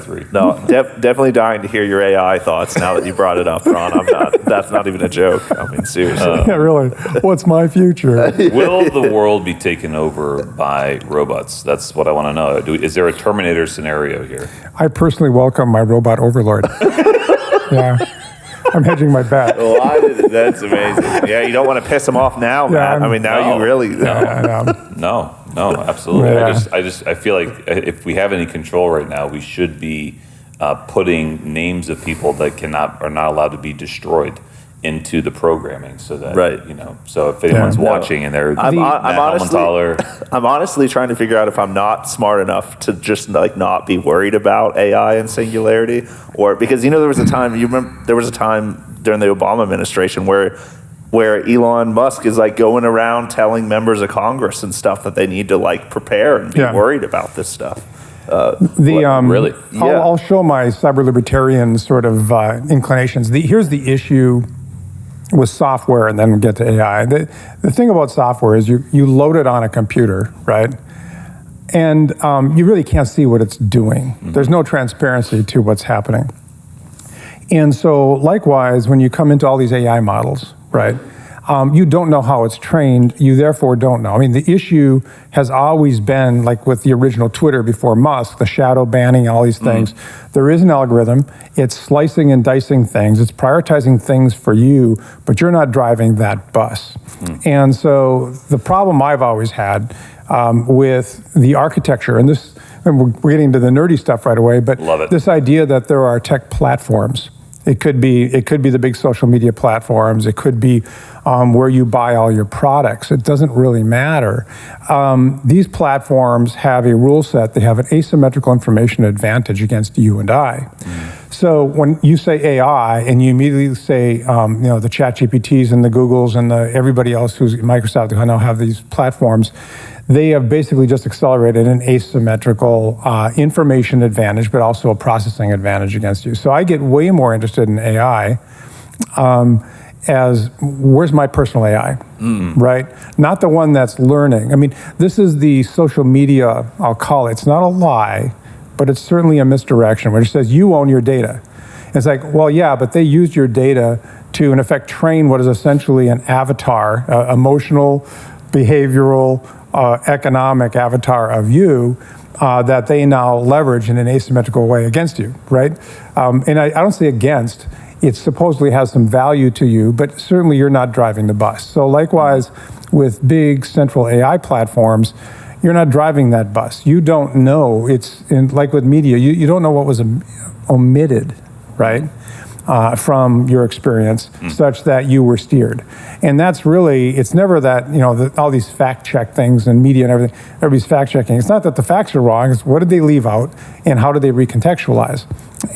3. No, definitely dying to hear your AI thoughts now that you brought it up, Ron. That's not even a joke. I mean, seriously. Yeah, really. What's my future? Will the world be taken over by robots? That's what I want to know. Is there a Terminator scenario here? I personally welcome my robot overlord. Yeah. I'm hedging my bet. That's amazing. Yeah, you don't want to piss him off now, Matt. I mean, now you really... No, absolutely. Yeah. I feel like if we have any control right now, we should be putting names of people that are not allowed to be destroyed into the programming, so that so if anyone's watching and they're I'm honestly trying to figure out if I'm not smart enough to just not be worried about AI and singularity, or because there was a time during the Obama administration where Elon Musk is going around telling members of Congress and stuff that they need to prepare and be worried about this stuff. Really? I'll show my cyber libertarian sort of inclinations. Here's the issue with software, and then we'll get to AI. The thing about software is you load it on a computer, right? And you really can't see what it's doing. Mm-hmm. There's no transparency to what's happening. And so likewise, when you come into all these AI models, right, you don't know how it's trained. You therefore don't know. I mean, the issue has always been, like with the original Twitter before Musk, the shadow banning, all these things. There is an algorithm. It's slicing and dicing things. It's prioritizing things for you, but you're not driving that bus. And so the problem I've always had with the architecture, and we're getting into the nerdy stuff right away, but this idea that there are tech platforms. It could be the big social media platforms. It could be where you buy all your products. It doesn't really matter. These platforms have a rule set. They have an asymmetrical information advantage against you and I. So when you say AI and you immediately say, the ChatGPTs and the Googles and everybody else who's Microsoft who now have these platforms, they have basically just accelerated an asymmetrical information advantage, but also a processing advantage against you. So I get way more interested in AI as where's my personal AI, right? Not the one that's learning. I mean, this is the social media, I'll call it. It's not a lie, but it's certainly a misdirection, where it says you own your data. It's like, well, yeah, but they used your data to, in effect, train what is essentially an avatar, emotional, behavioral, economic avatar of you that they now leverage in an asymmetrical way against you, right? And I don't say against. It supposedly has some value to you, but certainly you're not driving the bus. So likewise, with big central AI platforms, you're not driving that bus. You don't know. Like with media, you don't know what was omitted, right? From your experience, such that you were steered. And that's really, it's never that, all these fact check things and media and everything, everybody's fact checking. It's not that the facts are wrong, it's what did they leave out and how do they recontextualize?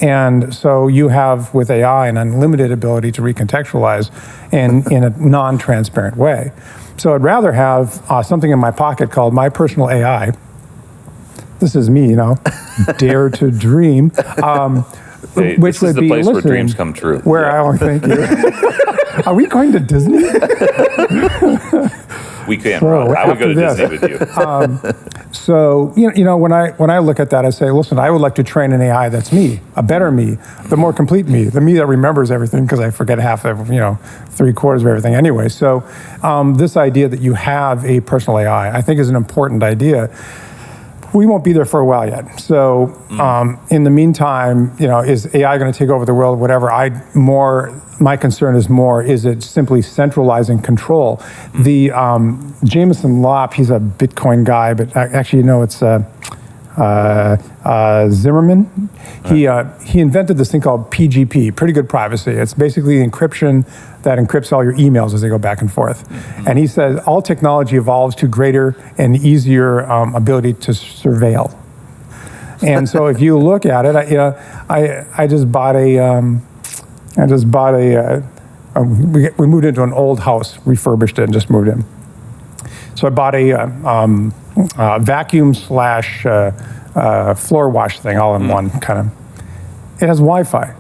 And so you have with AI an unlimited ability to recontextualize in a non-transparent way. So I'd rather have something in my pocket called my personal AI. This is me, dare to dream. This is the place where dreams come true. Thank you. Are we going to Disney? We can, Ron. I would go to Disney with you. So, when I look at that, I say, listen, I would like to train an AI that's me, a better me, the more complete me, the me that remembers everything, because I forget half of, 3/4 of everything anyway. So this idea that you have a personal AI, I think is an important idea. We won't be there for a while yet. So in the meantime, is AI going to take over the world, whatever? My concern is it simply centralizing control? The Jameson Lopp, he's a Bitcoin guy, but actually, it's Zimmerman. He invented this thing called PGP, pretty good privacy. It's basically encryption that encrypts all your emails as they go back and forth. And he says all technology evolves to greater and easier ability to surveil. And so if you look at it, I just bought we moved into an old house, refurbished it, and just moved in. So I bought a vacuum / floor wash thing all in one kind of. It has Wi-Fi.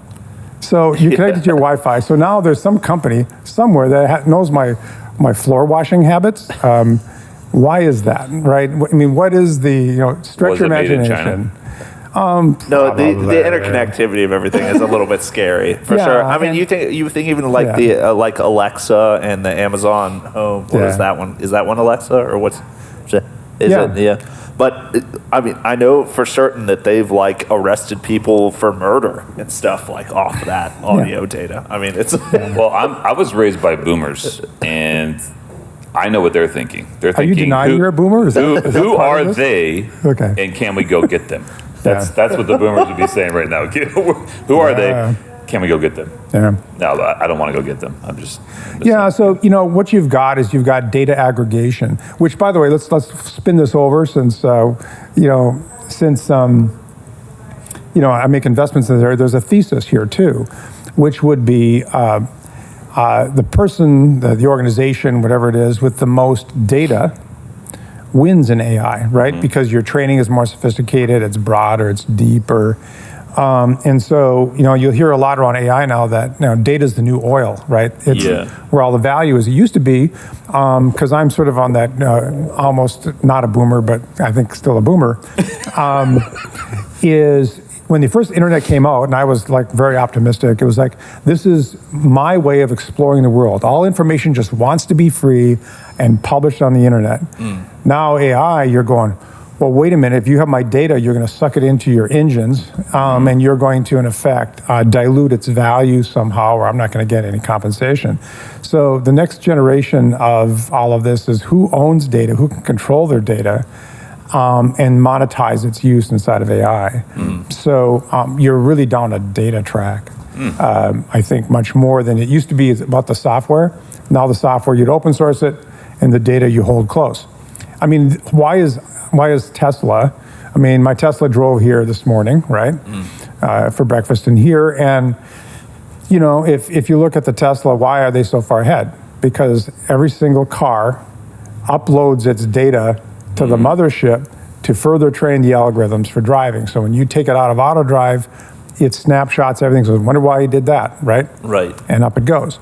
So you connect it to your Wi-Fi. So now there's some company somewhere that knows my floor washing habits. Why is that, right? I mean, what is the, stretch your imagination. No, the interconnectivity of everything is a little bit scary for sure. I mean, you think even like the like Alexa and the Amazon Home. What is that one? Is that one Alexa or what's? Is it? Yeah. But I mean, I know for certain that they've like arrested people for murder and stuff like off that audio data. I mean, it's well, I was raised by boomers, and I know what they're thinking. They're thinking, are you denying you're a boomer? Who are they? Okay. And can we go get them? That's what the boomers would be saying right now. Who are they? Can we go get them? Yeah. No, I don't want to go get them. I'm just so what you've got is you've got data aggregation, which, by the way, let's spin this over since I make investments in there. There's a thesis here too, which would be the person, the organization, whatever it is, with the most data wins in AI, right? Mm-hmm. Because your training is more sophisticated, it's broader, it's deeper. And so, you'll hear a lot around AI now that data is the new oil, right? It's where all the value is. It used to be, because I'm sort of on that almost not a boomer, but I think still a boomer, is when the first internet came out, and I was like very optimistic, it was like, this is my way of exploring the world. All information just wants to be free and published on the internet. Now AI, you're going, well, wait a minute, if you have my data, you're going to suck it into your engines, and you're going to, in effect, dilute its value somehow, or I'm not going to get any compensation. So the next generation of all of this is who owns data, who can control their data, and monetize its use inside of AI. So you're really down a data track. I think much more than it used to be about the software. Now the software, you'd open source it, and the data you hold close. I mean, why is Tesla? I mean, my Tesla drove here this morning, right, for breakfast in here. And, if you look at the Tesla, why are they so far ahead? Because every single car uploads its data to the mothership to further train the algorithms for driving. So when you take it out of auto drive, it snapshots everything. So I wonder why he did that, right? Right. And up it goes.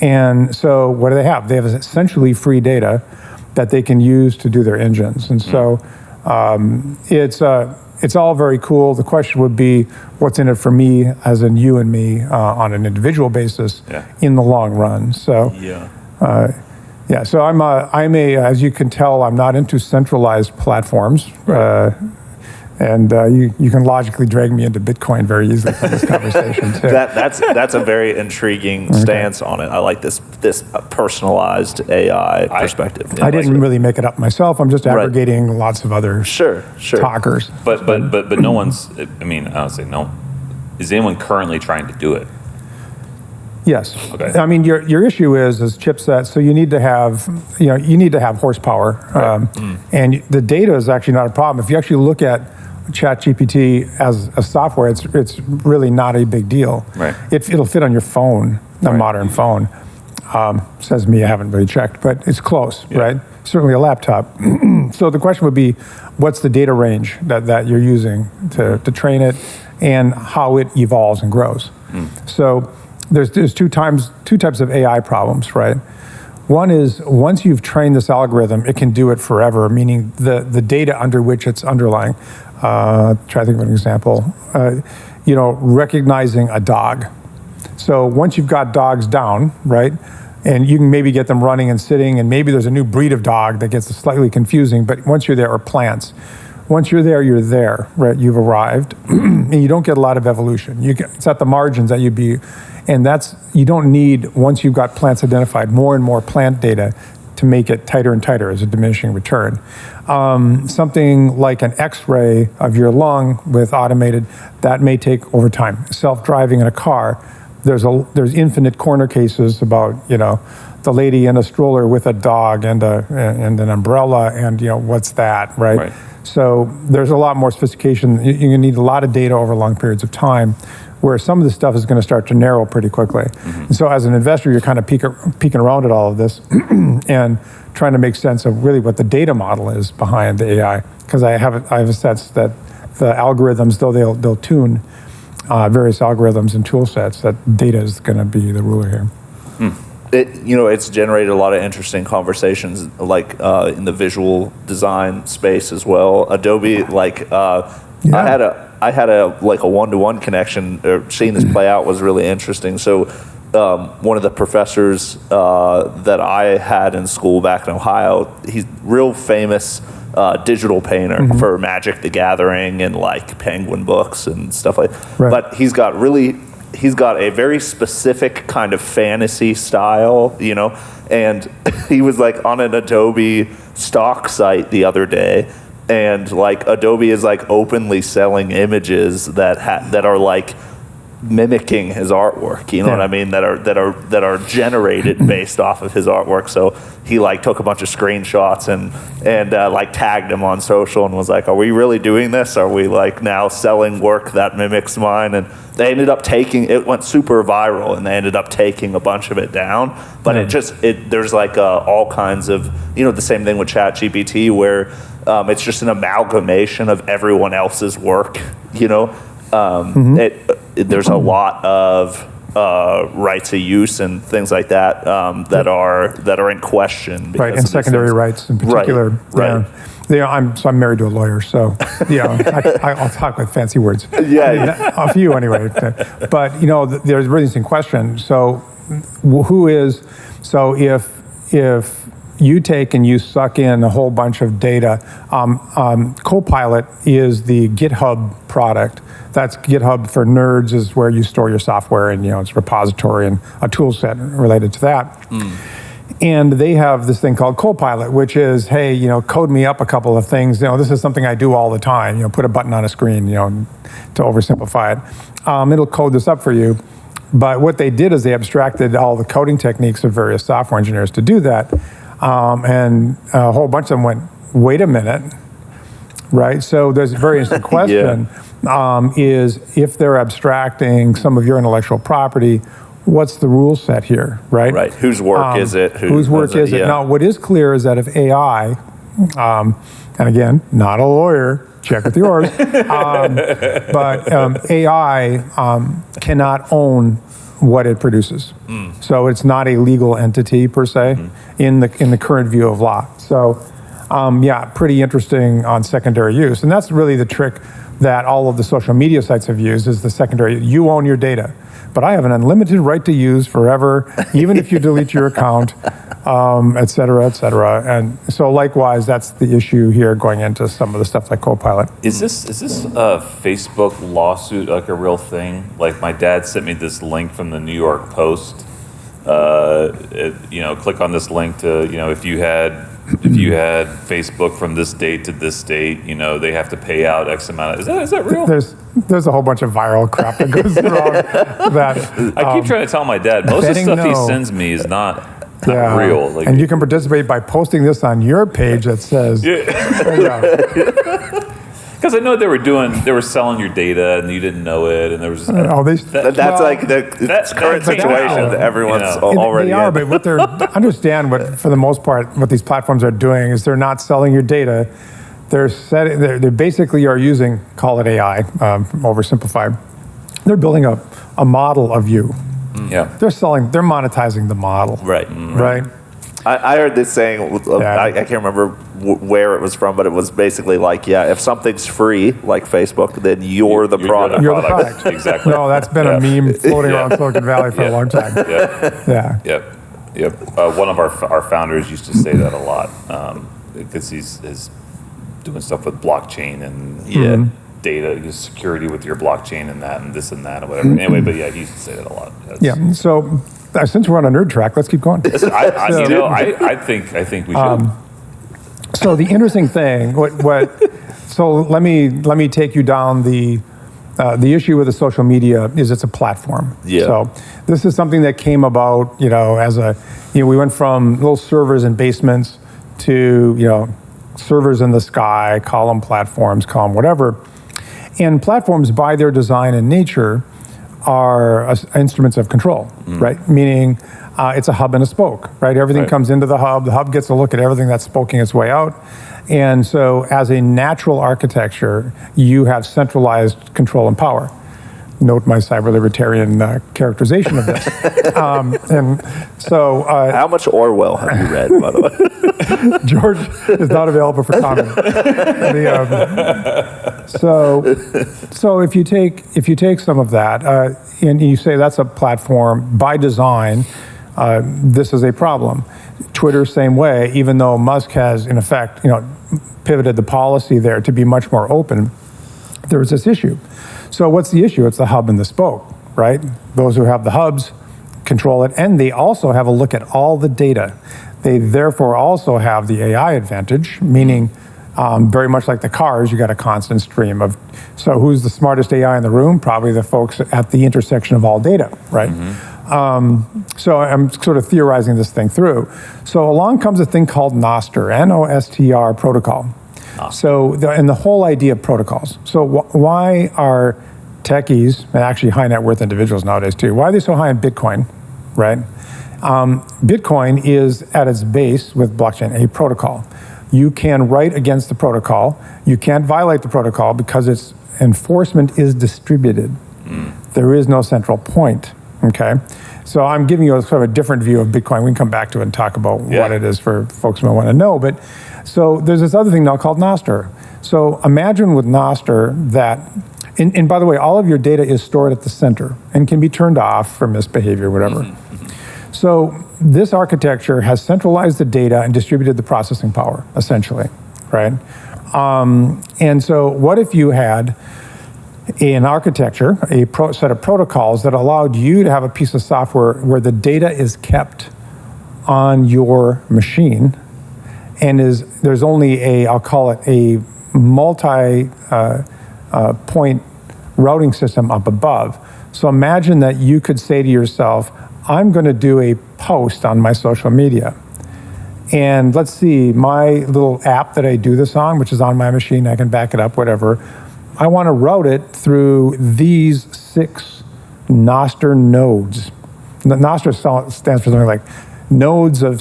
And so what do they have? They have essentially free data that they can use to do their engines. And so it's all very cool. The question would be, what's in it for me, as in you and me, on an individual basis in the long run? So so I'm as you can tell, I'm not into centralized platforms. And you can logically drag me into Bitcoin very easily from this conversation too. That's a very intriguing stance on it. I like this personalized AI perspective. I didn't really make it up myself. I'm just aggregating lots of other talkers. But no one's. I mean, I don't say no. Is anyone currently trying to do it? Yes. Okay. I mean, your issue is chipsets. So you need to have horsepower, and the data is actually not a problem. If you actually look at ChatGPT as a software, it's really not a big deal. Right. It'll fit on your phone, a modern phone. Says me, I haven't really checked, but it's close, right? Certainly a laptop. So the question would be, what's the data range that you're using to train it, and how it evolves and grows? So there's two types of AI problems, right? One is, once you've trained this algorithm, it can do it forever, meaning the data under which it's underlying. Try to think of an example. Recognizing a dog. So once you've got dogs down, right, and you can maybe get them running and sitting, and maybe there's a new breed of dog that gets slightly confusing, but once you're there, or plants. Once you're there, right? You've arrived, and you don't get a lot of evolution. It's at the margins that you'd be, and you don't need, once you've got plants identified, more and more plant data to make it tighter and tighter as a diminishing return. Something like an X-ray of your lung with automated, that may take over time. Self-driving in a car, there's infinite corner cases about the lady in a stroller with a dog and an umbrella, and what's that, right? So there's a lot more sophistication. You need a lot of data over long periods of time, where some of this stuff is going to start to narrow pretty quickly. And so as an investor, you're kind of peeking around at all of this and trying to make sense of really what the data model is behind the AI. Because I have a sense that the algorithms, though they'll tune various algorithms and tool sets, that data is going to be the ruler here. It's generated a lot of interesting conversations, like in the visual design space as well. Adobe, I had I had a one-to-one connection. Seeing this play out was really interesting. So one of the professors that I had in school back in Ohio, he's real famous digital painter for Magic the Gathering and like Penguin books and stuff like that. Right. But he's got a very specific kind of fantasy style, you know, and he was like on an Adobe stock site the other day, and like Adobe is like openly selling images that are like mimicking his artwork, you know what I mean, that are generated based off of his artwork. So he like took a bunch of screenshots and like tagged him on social and was like, are we really doing this? Are we like now selling work that mimics mine? And they ended up it went super viral, and they ended up taking a bunch of it down. But there's like all kinds of, you know, the same thing with ChatGPT where it's just an amalgamation of everyone else's work, you know. There's a lot of rights of use and things like that that are in question. Right, and secondary rights in particular. Right. Yeah, I'm married to a lawyer, so I'll talk with fancy words. Yeah, a few anyway. But you know, there's really interesting question. So, if you take and you suck in a whole bunch of data, Copilot is the GitHub product. That's GitHub for nerds, is where you store your software, and you know, it's a repository and a tool set related to that. And they have this thing called Copilot, which is, hey, you know, code me up a couple of things. You know, this is something I do all the time. You know, put a button on a screen, you know, to oversimplify it. It'll code this up for you. But what they did is they abstracted all the coding techniques of various software engineers to do that. And a whole bunch of them went, wait a minute, right? So there's a very interesting question, is if they're abstracting some of your intellectual property, what's the rule set here, right? Right. Whose work is it? Whose work is it? Yeah. Now, what is clear is that if AI, and again, not a lawyer, check with yours, but AI cannot own what it produces. So it's not a legal entity per se in the current view of law. So pretty interesting on secondary use. And that's really the trick that all of the social media sites have used, is the secondary. You own your data, but I have an unlimited right to use forever, even if you delete your account, et cetera, et cetera. And so likewise, that's the issue here going into some of the stuff like Copilot. Is this a Facebook lawsuit like a real thing? Like my dad sent me this link from the New York Post. Click on this link to, you know, if you had Facebook from this date to this date, you know, they have to pay out X amount. Is that real? There's a whole bunch of viral crap that goes around that. I keep trying to tell my dad, most of the stuff he sends me is not real. Like, and you can participate by posting this on your page that says, because I know they were selling your data and you didn't know it, and there was that's like the current situation that everyone's already they are, in. but what they're understand what for the most part what these platforms are doing is they're not selling your data. They basically are using, call it AI, oversimplified. They're building a model of you. Yeah, they're monetizing the model. Right. I heard this saying, I can't remember where it was from, but it was basically like, if something's free, like Facebook, then you're the product. You're the product. Exactly. No, that's been a meme floating around Silicon Valley for a long time. Yep. One of our founders used to say that a lot, because he's doing stuff with blockchain and data security with your blockchain and that and this and that or whatever. Anyway, but he used to say that a lot. So since we're on a nerd track, let's keep going. I think we should. So the interesting thing, so let me take you down the issue with the social media is it's a platform. Yeah. So this is something that came about, as we went from little servers in basements to, servers in the sky, call them platforms, call them whatever. And platforms, by their design and nature, are instruments of control, right? Meaning it's a hub and a spoke, right? Everything comes into the hub gets a look at everything that's spoking its way out. And so as a natural architecture, you have centralized control and power. Note my cyber libertarian characterization of this. And so, how much Orwell have you read, by the way? George is not available for comment. So if you take some of that and you say that's a platform by design, this is a problem. Twitter, same way. Even though Musk has, in effect, pivoted the policy there to be much more open, there is this issue. So what's the issue? It's the hub and the spoke, right? Those who have the hubs control it, and they also have a look at all the data. They therefore also have the AI advantage, meaning very much like the cars, you got a constant stream of, so who's the smartest AI in the room? Probably the folks at the intersection of all data, right? So I'm sort of theorizing this thing through. So along comes a thing called Nostr, N-O-S-T-R protocol. So, and the whole idea of protocols. So why are techies, and actually high net worth individuals nowadays too, why are they so high in Bitcoin, right? Bitcoin is at its base with blockchain, a protocol. You can write against the protocol. You can't violate the protocol because its enforcement is distributed. There is no central point, okay? So I'm giving you a sort of a different view of Bitcoin. We can come back to it and talk about what it is for folks who might want to know. But so there's this other thing now called Nostr. So imagine with Nostr that, and by the way, all of your data is stored at the center and can be turned off for misbehavior, whatever. So this architecture has centralized the data and distributed the processing power, essentially, right? And so what if you had an architecture, a set of protocols that allowed you to have a piece of software where the data is kept on your machine, and there's only I'll call it a multi-point routing system up above. So imagine that you could say to yourself, I'm going to do a post on my social media. And let's see, my little app that I do this on, which is on my machine, I can back it up, whatever. I want to route it through these 6 Nostr nodes. Nostr stands for something like nodes of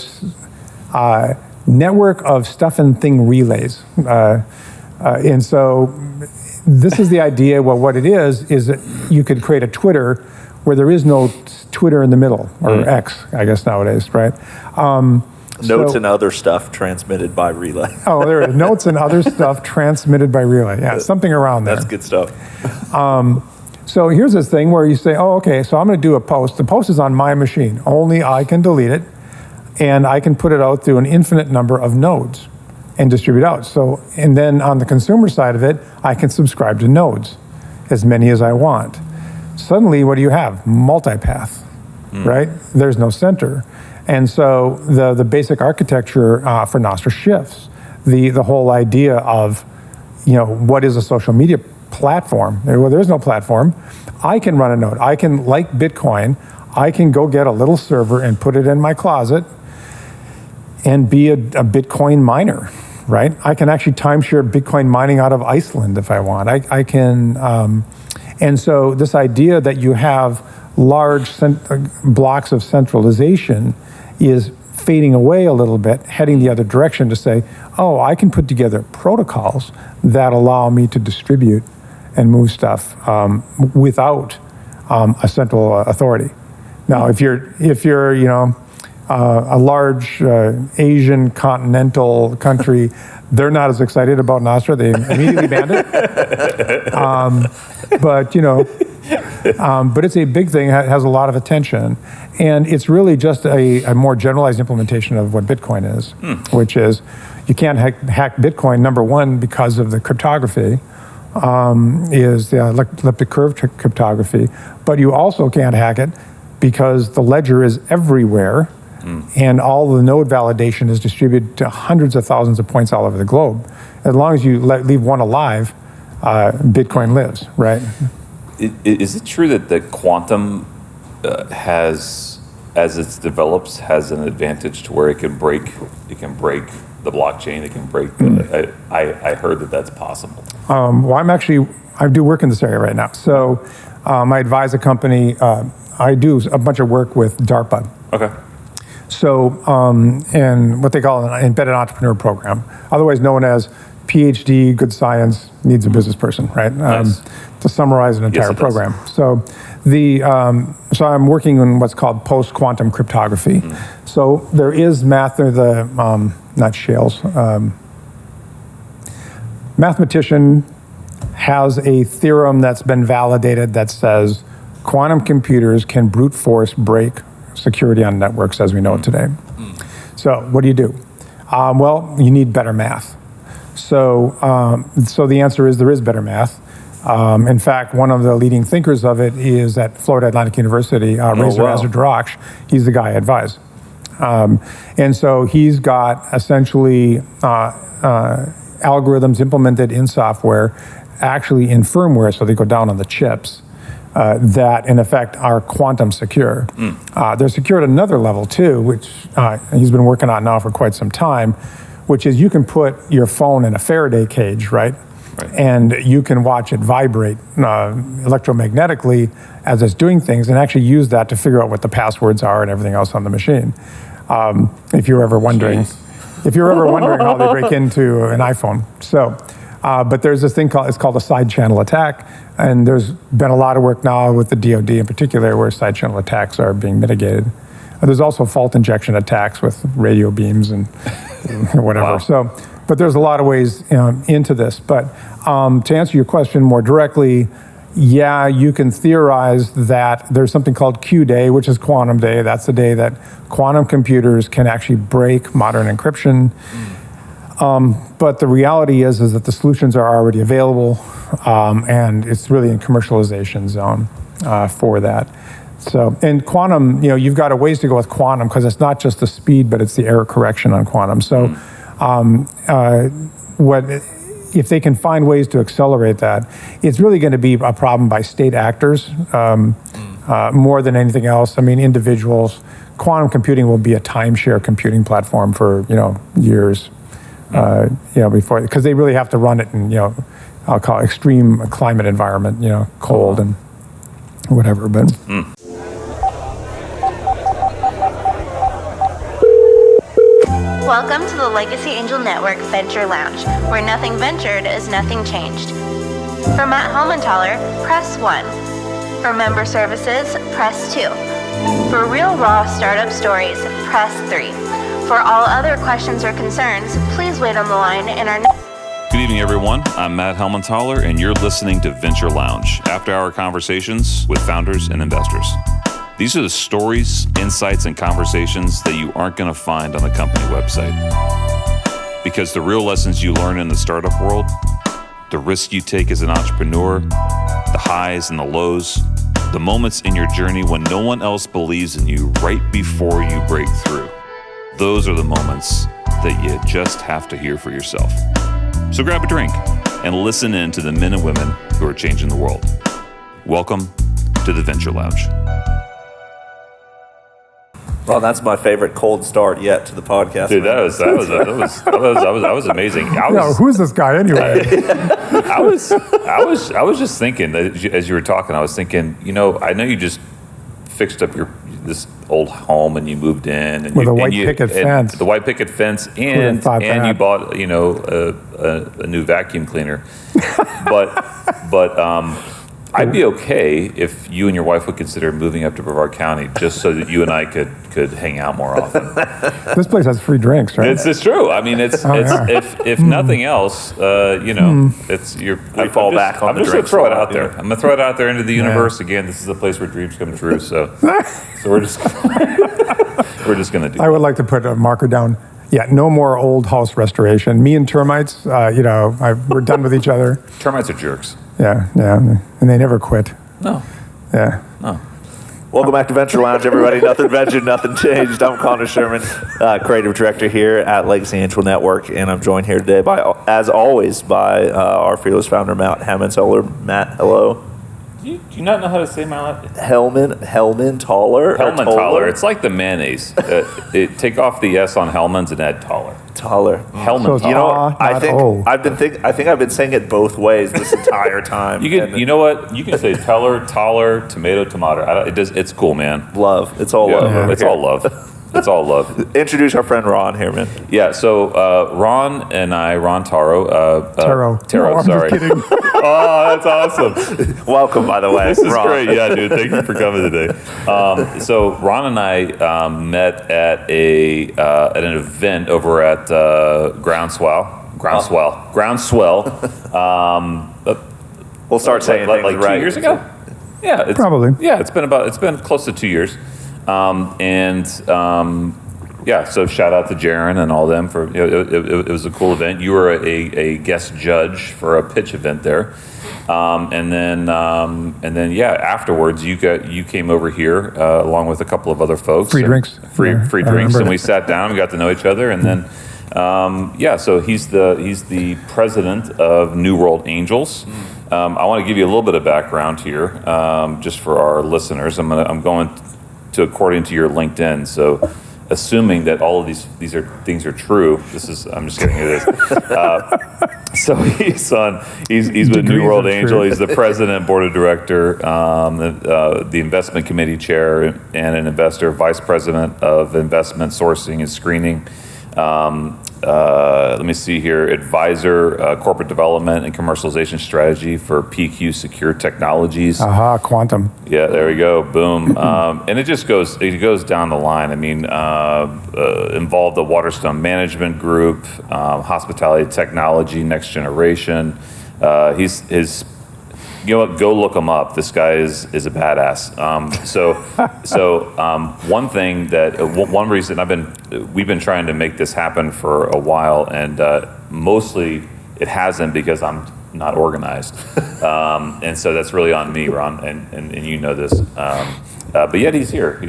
network of stuff and thing relays. And so this is the idea. Well, what it is that you could create a Twitter where there is no Twitter in the middle, or X, I guess nowadays, right? Notes and other stuff transmitted by relay. There is notes and other stuff transmitted by relay. Yeah, something around there. That's good stuff. So here's this thing where you say, okay, so I'm going to do a post. The post is on my machine. Only I can delete it, and I can put it out through an infinite number of nodes and distribute out. So, and then on the consumer side of it, I can subscribe to nodes, as many as I want. Suddenly, what do you have? Multipath, right? There's no center. And so the basic architecture for Nostr shifts. The whole idea of, what is a social media platform? Well, there's no platform. I can run a node. I can, like Bitcoin, I can go get a little server and put it in my closet and be a Bitcoin miner, right? I can actually timeshare Bitcoin mining out of Iceland if I want. I can, and so this idea that you have large blocks of centralization is fading away a little bit, heading the other direction to say, I can put together protocols that allow me to distribute and move stuff without a central authority. Now, if you're a large Asian continental country, they're not as excited about Nostr. They immediately banned it. But it's a big thing. It has a lot of attention. And it's really just a more generalized implementation of what Bitcoin is, which is you can't hack Bitcoin, number one, because of the cryptography, is the elliptic curve cryptography. But you also can't hack it because the ledger is everywhere, and all the node validation is distributed to hundreds of thousands of points all over the globe. As long as you leave one alive, Bitcoin lives, right? Is it true that the quantum has, as it develops, has an advantage to where it can break the blockchain, it can break the, I heard that that's possible. Well, I do work in this area right now. So I advise a company, I do a bunch of work with DARPA. Okay. So, and what they call an embedded entrepreneur program, otherwise known as PhD, good science needs a business person, right? Nice. To summarize an entire it does. program. So so I'm working on what's called post-quantum cryptography. So there is math, or not Shales. Mathematician has a theorem that's been validated that says quantum computers can brute force break security on networks as we know it today. So what do you do? Well, you need better math. So the answer is there is better math. In fact, one of the leading thinkers of it is at Florida Atlantic University, Reza Azadraksh. He's the guy I advise. And so he's got essentially algorithms implemented in software, actually in firmware, so they go down on the chips, that in effect are quantum secure. They're secure at another level too, which he's been working on now for quite some time, which is you can put your phone in a Faraday cage, right? And you can watch it vibrate electromagnetically as it's doing things, and actually use that to figure out what the passwords are and everything else on the machine. If you're ever wondering. If you're ever wondering how they break into an iPhone. So, but there's this thing it's called a side channel attack, and there's been a lot of work now with the DoD in particular where side channel attacks are being mitigated. There's also fault injection attacks with radio beams and whatever. Wow. So, but there's a lot of ways into this. But to answer your question more directly, yeah, you can theorize that there's something called Q day, which is quantum day. That's the day that quantum computers can actually break modern encryption. But the reality is that the solutions are already available, and it's really in commercialization zone for that. So, and quantum, you've got a ways to go with quantum because it's not just the speed, but it's the error correction on quantum. So, if they can find ways to accelerate that, it's really going to be a problem by state actors more than anything else. I mean, individuals. Quantum computing will be a timeshare computing platform for years, before, because they really have to run it in I'll call it extreme climate environment, cold and whatever. But Welcome to the Legacy Angel Network Venture Lounge, where nothing ventured is nothing changed. For Matt Helmentaler, press 1. For member services, press 2. For real raw startup stories, press 3. For all other questions or concerns, please wait on the line in our Good evening, everyone. I'm Matt Helmentaler, and you're listening to Venture Lounge, after-hour conversations with founders and investors. These are the stories, insights, and conversations that you aren't going to find on the company website. Because the real lessons you learn in the startup world, the risks you take as an entrepreneur, the highs and the lows, the moments in your journey when no one else believes in you right before you break through, those are the moments that you just have to hear for yourself. So grab a drink and listen in to the men and women who are changing the world. Welcome to the Venture Lounge. Well, that's my favorite cold start yet to the podcast. Dude, that was amazing. who's this guy anyway? I was just thinking that as you were talking, I was thinking, I know you just fixed up this old home and you moved in and with a white picket fence. The white picket fence, and you bought a new vacuum cleaner. but I'd be okay if you and your wife would consider moving up to Brevard County just so that you and I could hang out more often. This place has free drinks, right? It's true. I mean, if nothing else, it's We fall back on the drinks. I'm just gonna throw it out there. I'm gonna throw it out there into the universe again. This is a place where dreams come true. So we're just gonna do. I would like to put a marker down. Yeah, no more old house restoration. Me and termites, we're done with each other. Termites are jerks. Yeah, and they never quit. No. Yeah. No. Welcome back to Venture Lounge, everybody. Nothing ventured, nothing changed. I'm Connor Sherman, creative director here at Legacy Angel Network, and I'm joined here today, as always, by our fearless founder, Matt Helmentaler. Matt, hello. Do you not know how to say my last? Helmentaler. Helmentaler. It's like the mayonnaise. Take off the S on Hellman's and add taller. Taller. Helmentaler. So I think I've been saying it both ways this entire time. You know what? You can say teller, taller, tomato, tomato. It's cool, man. Love. It's all love. Yeah. It's all love. It's all love. Introduce our friend Ron here, man. Yeah, so Ron and I, Ron Tarro. Tarro. Tarro, No, I'm sorry. just kidding. Oh, that's awesome. Welcome, by the way. This is Ron. great. Yeah, dude, thank you for coming today. So Ron and I met at an event over at Groundswell. We'll start saying like things 2 right. years ago. Yeah, Probably. Yeah, it's been close to 2 years. Yeah, so shout out to Jaron and all them for it was a cool event. You were a guest judge for a pitch event there, and then afterwards you came over here along with a couple of other folks. Free drinks. Free Yeah, drinks, and we sat down, we got to know each other, and then so he's the president of New World Angels. I want to give you a little bit of background here, just for our listeners. I'm going to according to your LinkedIn. So, assuming that all of these things are true, I'm just kidding. It is. So he's with New World Angel. He's the president, board of director, the investment committee chair, and an investor, vice president of investment sourcing and screening. Let me see here. Advisor, corporate development and commercialization strategy for PQ Secure Technologies. Quantum. Yeah, there we go. Boom. And it goes down the line. I mean, involved the Waterstone Management Group, hospitality technology, next generation. You know what? Go look him up. This guy is a badass. One thing one reason we've been trying to make this happen for a while, and mostly it hasn't because I'm not organized, and so that's really on me, Ron, and you know this. But yet he's here.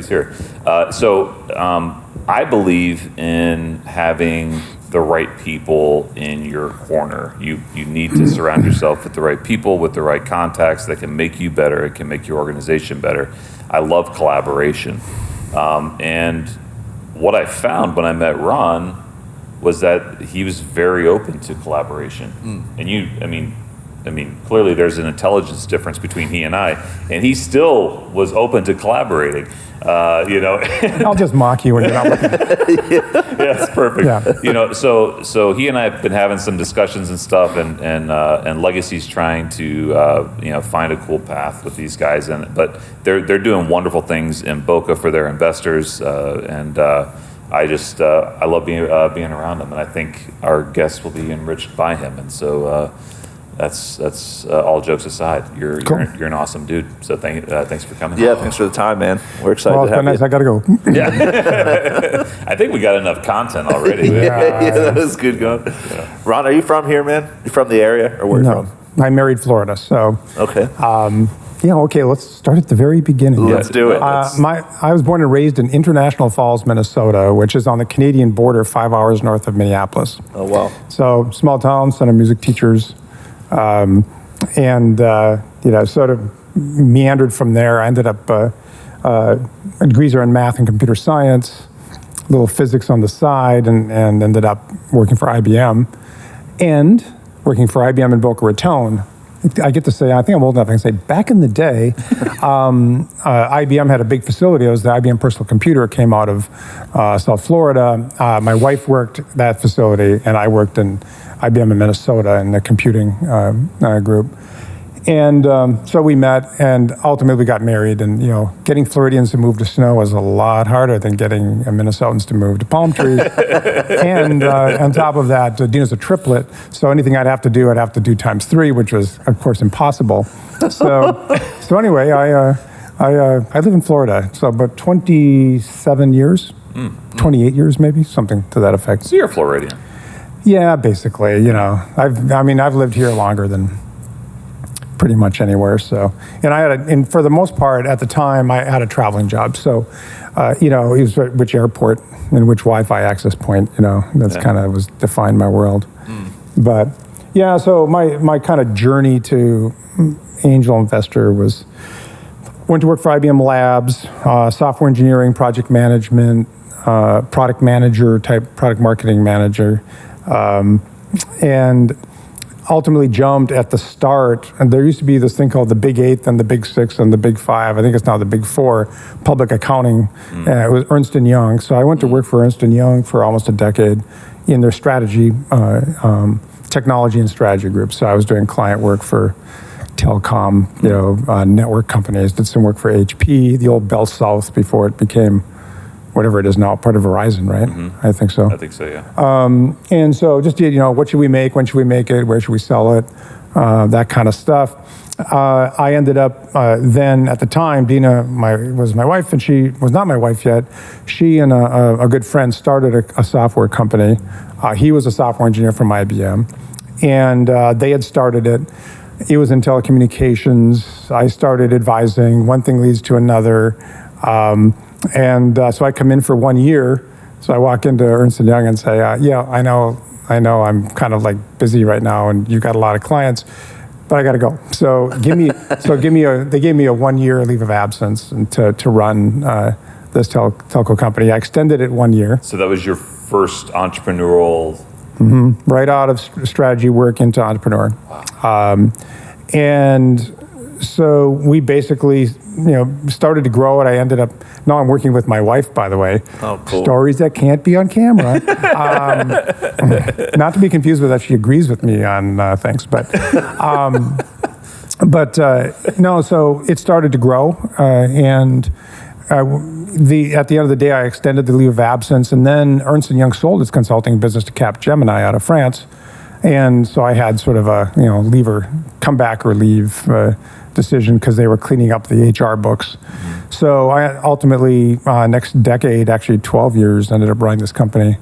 I believe in having the right people in your corner. You need to surround yourself with the right people, with the right contacts that can make you better, it can make your organization better. I love collaboration. And what I found when I met Ron was that he was very open to collaboration. And clearly there's an intelligence difference between he and I, and he still was open to collaborating. I'll just mock you when you're not looking. Yeah, it's perfect. Yeah. So he and I have been having some discussions and stuff, and Legacy's trying to find a cool path with these guys, but they're doing wonderful things in Boca for their investors, and I love being around them, and I think our guests will be enriched by him, and so. That's all jokes aside. You're an awesome dude. So thanks for coming. Yeah, thanks for the time, man. We're excited to have nice. you. I gotta go. Yeah, I think we got enough content already. Yeah, that was good going. Yeah. Ron, are you from here, man? You from the area, or where you from? I married Florida, so. Okay. Okay. Let's start at the very beginning. Let's do it. I was born and raised in International Falls, Minnesota, which is on the Canadian border, 5 hours north of Minneapolis. Oh wow. So small town, son of music teachers. Sort of meandered from there. I ended up, degrees are in math and computer science, a little physics on the side, and ended up working for IBM. And working for IBM in Boca Raton, I get to say, I think I'm old enough, I can say, back in the day, IBM had a big facility. It was the IBM personal computer. It came out of South Florida. My wife worked that facility, and I worked in IBM in Minnesota in the computing group. And so we met, and ultimately we got married. And getting Floridians to move to snow was a lot harder than getting Minnesotans to move to palm trees. And on top of that, Dina's a triplet, so anything I'd have to do times 3, which was, of course, impossible. So anyway, I live in Florida, so about 27 years, 28 years maybe, something to that effect. So you're Floridian. Yeah, basically. I've lived here longer than pretty much anywhere. So, and for the most part, at the time, I had a traveling job. So, it was which airport and which Wi-Fi access point. That's kind of was defined my world. But yeah, so my kind of journey to angel investor went to work for IBM Labs, software engineering, project management, product manager type, product marketing manager. And ultimately jumped at the start, and there used to be this thing called the Big Eight, and the Big Six, and the Big Five. I think it's now the Big Four, public accounting. It was Ernst & Young. So I went to work for Ernst & Young for almost a decade in their strategy, technology and strategy group. So I was doing client work for telecom, network companies, did some work for HP, the old Bell South before it became whatever it is now, part of Verizon, right? I think so. I think so, yeah. And so just, what should we make? When should we make it? Where should we sell it? That kind of stuff. I ended up then, at the time, Dina was my wife, and she was not my wife yet. She and a good friend started a software company. He was a software engineer from IBM, and they had started it. It was in telecommunications. I started advising. One thing leads to another. So I come in for 1 year. So I walk into Ernst & Young and say, I know I'm kind of like busy right now, and you've got a lot of clients, but I got to go. So they gave me a 1 year leave of absence to run this telco company. I extended it 1 year. So that was your first entrepreneurial. Right out of strategy work into entrepreneur. Wow. And so we basically, started to grow it. I ended up, now I'm working with my wife, by the way. Oh, cool. Stories that can't be on camera. Not to be confused with that she agrees with me on things, but no, so it started to grow. And at the end of the day, I extended the leave of absence, and then Ernst & Young sold its consulting business to Capgemini out of France. And so I had sort of a, come back or leave decision because they were cleaning up the HR books. So I ultimately, next decade, actually 12 years, ended up running this company.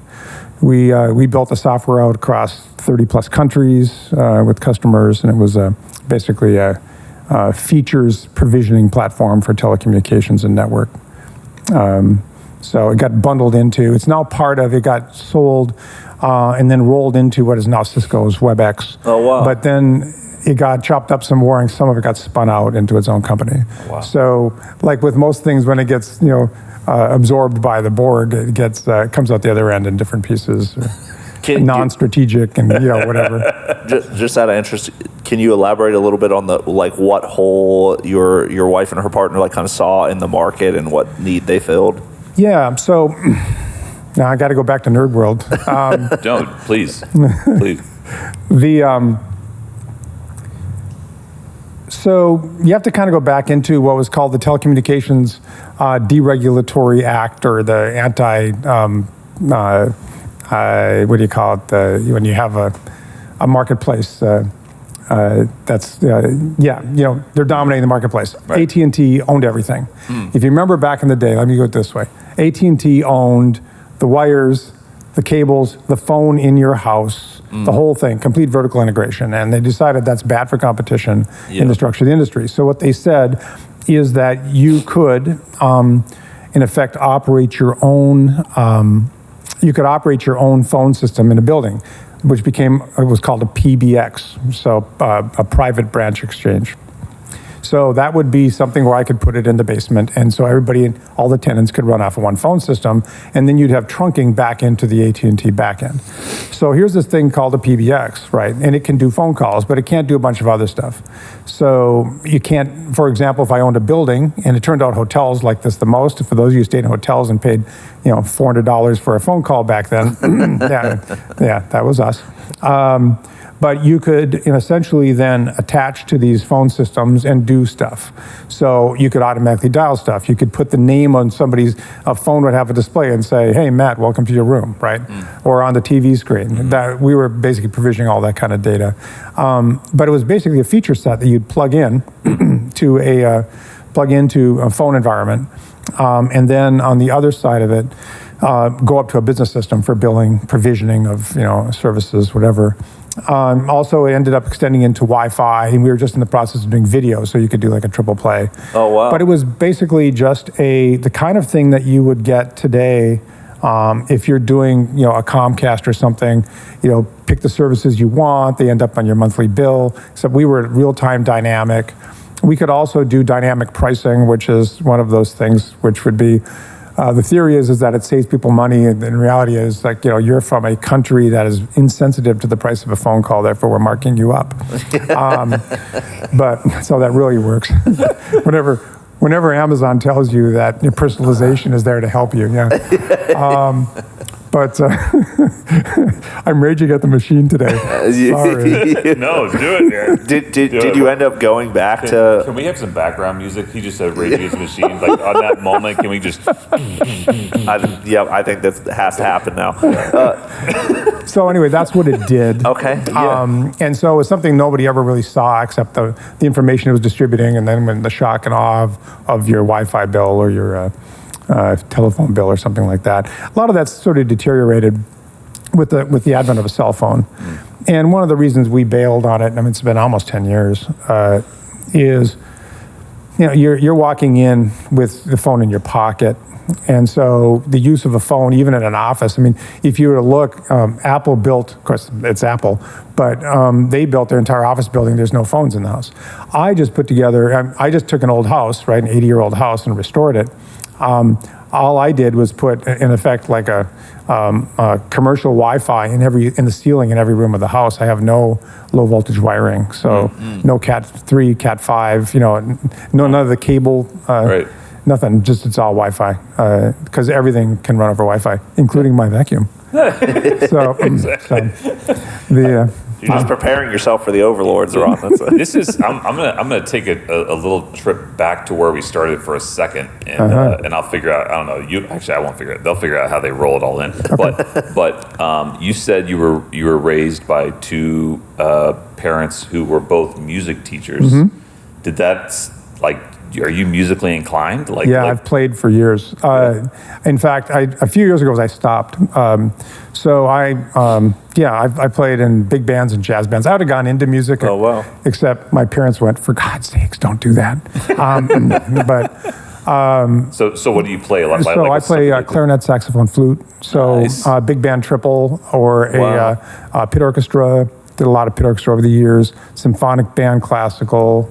We built the software out across 30 plus countries with customers, and it was basically a features provisioning platform for telecommunications and network. So it got bundled into, it got sold and then rolled into what is now Cisco's WebEx. Oh, wow. But then it got chopped up some more, and some of it got spun out into its own company. Oh, wow. So like with most things, when it gets, absorbed by the Borg, it gets comes out the other end in different pieces. Non-strategic and whatever. Just out of interest, can you elaborate a little bit on what hole your wife and her partner kind of saw in the market and what need they filled? Yeah, so now I got to go back to nerd world. Don't, please. So you have to kind of go back into what was called the Telecommunications Deregulatory Act, or the what do you call it? When you have a marketplace that's they're dominating the marketplace. Right. AT&T owned everything. If you remember back in the day, let me go it this way: AT&T owned the wires, the cables, the phone in your house, the whole thing, complete vertical integration. And they decided that's bad for competition in the structure of the industry. So what they said is that you could, in effect, operate your own. You could operate your own phone system in a building, which was called a PBX, so a private branch exchange. So that would be something where I could put it in the basement, and so all the tenants could run off of one phone system, and then you'd have trunking back into the AT&T backend. So here's this thing called a PBX, right? And it can do phone calls, but it can't do a bunch of other stuff. So you can't, for example, if I owned a building, and it turned out hotels like this the most, for those of you who stayed in hotels and paid, $400 for a phone call back then, yeah, that was us. But you could essentially then attach to these phone systems and do stuff. So you could automatically dial stuff. You could put the name on a phone would have a display and say, "Hey, Matt, welcome to your room," right? Or on the TV screen. That we were basically provisioning all that kind of data. But it was basically a feature set that you'd plug in into a phone environment, and then on the other side of it, go up to a business system for billing, provisioning of services, whatever. Also, it ended up extending into Wi-Fi, and we were just in the process of doing video, so you could do like a triple play. Oh, wow. But it was basically just the kind of thing that you would get today if you're doing a Comcast or something. Pick the services you want, they end up on your monthly bill, except we were real-time dynamic. We could also do dynamic pricing, which is one of those things which would be the theory is that it saves people money, and in reality is like, you're from a country that is insensitive to the price of a phone call, therefore we're marking you up. But so that really works. Whenever Amazon tells you that your personalization is there to help you, yeah. But I'm raging at the machine today. Sorry. No, do it, Aaron. Did you end up going back to? Can we have some background music? He just said raging at the machine. Like on that moment, can we just? I think that has to happen now. So anyway, that's what it did. Okay. Yeah. And so it was something nobody ever really saw except the information it was distributing, and then when the shock and awe of your Wi-Fi bill or your telephone bill or something like that. A lot of that's sort of deteriorated with the advent of a cell phone. And one of the reasons we bailed on it, I mean, it's been almost 10 years, is you're walking in with the phone in your pocket. And so the use of a phone, even in an office, I mean, if you were to look, Apple built, of course, it's Apple, but they built their entire office building. There's no phones in the house. I just took an old house, right, an 80-year-old house, and restored it. All I did was put, in effect, like a commercial Wi-Fi in the ceiling in every room of the house. I have no low voltage wiring, so no Cat 3, Cat 5, none of the cable, Right. nothing. Just it's all Wi-Fi because everything can run over Wi-Fi, including my vacuum. You're just preparing yourself for the overlords, Ron. This is. I'm gonna take a little trip back to where we started for a second, and I'll figure out. I don't know. I won't figure it. They'll figure out how they roll it all in. But you said you were raised by two parents who were both music teachers. Did that Are you musically inclined? I've played for years. In fact, a few years ago I stopped. I played in big bands and jazz bands. I would have gone into music. Oh, wow. Except my parents went, for God's sakes, don't do that. So what do you play? I play clarinet, saxophone, flute. So Nice. Big band triple or a pit orchestra. Did a lot of pit orchestra over the years. Symphonic band, classical.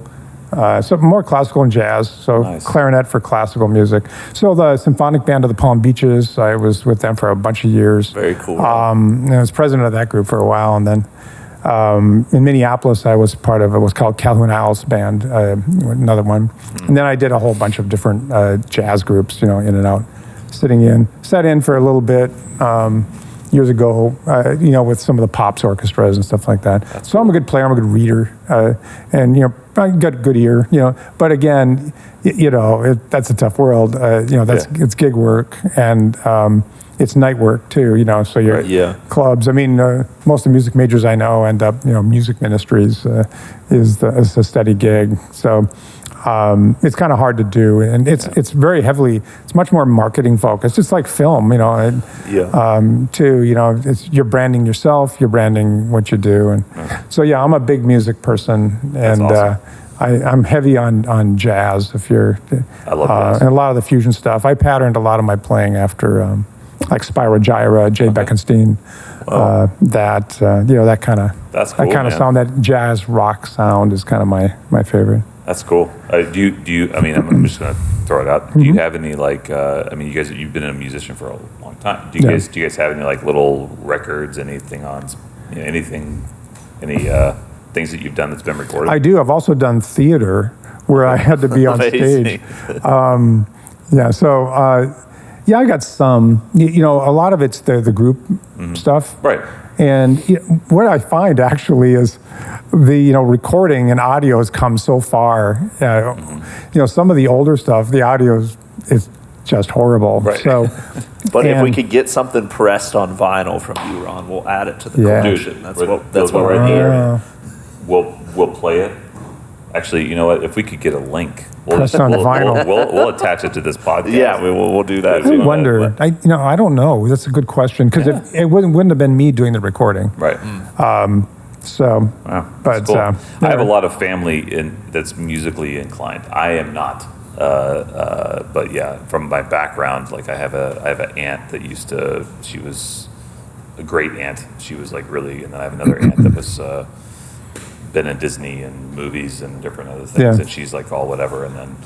So more classical and jazz, so Nice. clarinet for classical music. So the Symphonic Band of the Palm Beaches, I was with them for a bunch of years. Very cool. And I was president of that group for a while, and then in Minneapolis, I was part of it was called Calhoun Isles Band, another one. And then I did a whole bunch of different jazz groups, in and out, sat in for a little bit. Years ago, with some of the pops orchestras and stuff like that. So I'm a good player, I'm a good reader, and I got a good ear, But again, that's a tough world. It's gig work and it's night work too. So you're clubs. I mean, most of the music majors I know end up, music ministries is a steady gig. So. It's kind of hard to do, and it's very heavily. It's much more marketing focused. It's like film, too. You're branding yourself, you're branding what you do, and so I'm a big music person, and awesome. I'm heavy on jazz. If you're, I love jazz. And a lot of the fusion stuff. I patterned a lot of my playing after like Spyro Gyra, Jay Beckenstein. That kind of That's cool, that kind of man. sound, that jazz rock sound is kind of my favorite. That's cool. Do you? I mean, I'm just gonna throw it out. Do you have any you've been a musician for a long time. Do you guys have any little records? Anything on? Any things that you've done that's been recorded? I do. I've also done theater where I had to be on stage. I got some. A lot of it's the group stuff. Right. And what I find actually is the recording and audio has come so far. Some of the older stuff, the audio is just horrible. Right. So, but if we could get something pressed on vinyl from you, Ron, we'll add it to the collection. That's what we're here. We'll play it. Actually, you know what? If we could get a link, Pressed on vinyl. We'll attach it to this podcast. Yeah, we'll do that. I wonder. I don't know. That's a good question because it wouldn't have been me doing the recording. Right. Wow, but cool. I have a lot of family that's musically inclined. I am not. But yeah, from my background, I have an aunt that she was a great aunt. She was really, and then I have another aunt that was been in Disney and movies and different other things, and she's all whatever. And then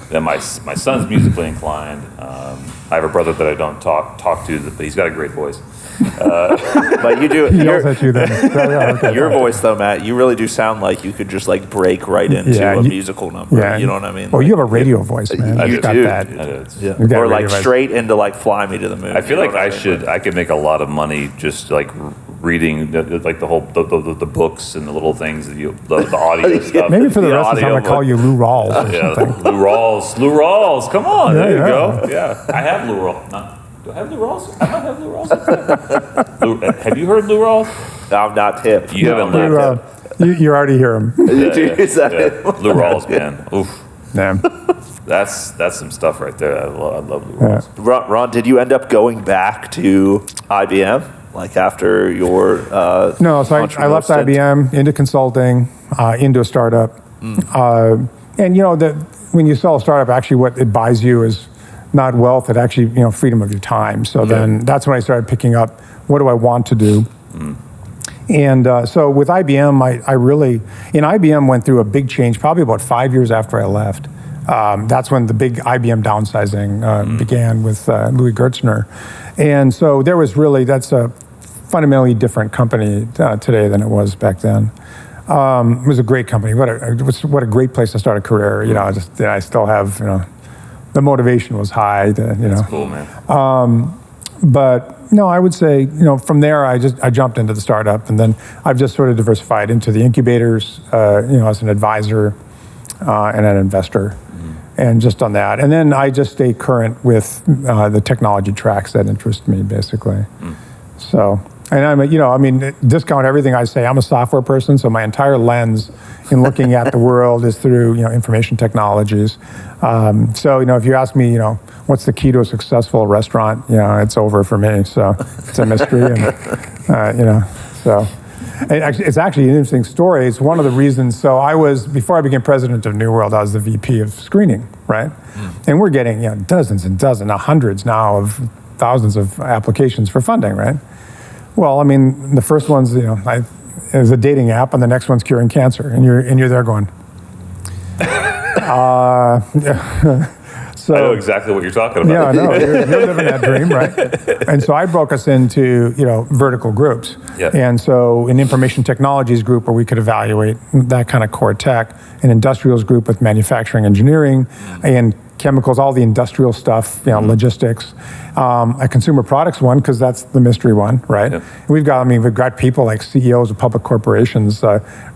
Then my son's musically inclined. I have a brother that I don't talk to, but he's got a great voice. But you do. He yells at you then. Okay, your fine. voice, though, Matt, you really do sound like you could just like break right into a musical number. Yeah, you know what I mean? Well, you have a radio voice, man. You got do. that. Yeah. You got Or a like radio voice. straight into like Fly Me to the Moon. I feel like I could make a lot of money just like reading like the whole the books and the little things that the audio stuff. Maybe for the rest of the time I call you Lou Rawls or something. Lou Rawls, come on, there you Yeah. go. Yeah, I have Lou Rawls. Do I have Lou Rawls? I might have Lou Rawls. Have you heard Lou Rawls? I'm not hip. You haven't lived it. You already hear him. Is that it? Lou Rawls, man. Oof. Yeah. That's some stuff right there. I love Lou Rawls. Ron, did you end up going back to IBM? Like after your No, so I left stint? IBM into consulting, into a startup. And you know, when you sell a startup, actually what it buys you is not wealth, it actually, you know, freedom of your time. So then that's when I started picking up, what do I want to do? And so with IBM, I really, in IBM went through a big change probably about 5 years after I left. That's when the big IBM downsizing began with Louis Gertzner. And so there was really, that's a fundamentally different company today than it was back then. It was a great company. What a great place to start a career. You know, I still have, you know, the motivation was high. You know, That's cool, man. But no, I would say, you know, from there I jumped into the startup, and then I've just sort of diversified into the incubators, you know, as an advisor and an investor, and just on that. And then I just stay current with the technology tracks that interest me, basically. So, and I'm, you know, I mean, discount everything I say. I'm a software person, so my entire lens in looking at the world is through, you know, information technologies. So, you know, if you ask me, you know, what's the key to a successful restaurant, you know, it's over for me. So it's a mystery, and you know, so. It's actually an interesting story. It's one of the reasons. So before I became president of New World, I was the VP of screening, right? And we're getting, you know, dozens and dozens, hundreds now of thousands of applications for funding, right? Well, I mean, the first one's, you know, is a dating app, and the next one's curing cancer, and you're there going. So, I know exactly what you're talking about. Yeah, I know. You're living that dream, right? And so I broke us into, you know, vertical groups. Yeah. And so an information technologies group where we could evaluate that kind of core tech, an industrials group with manufacturing engineering, and chemicals, all the industrial stuff, you know, logistics. A consumer products one, because that's the mystery one, right? Yep. We've got people like CEOs of public corporations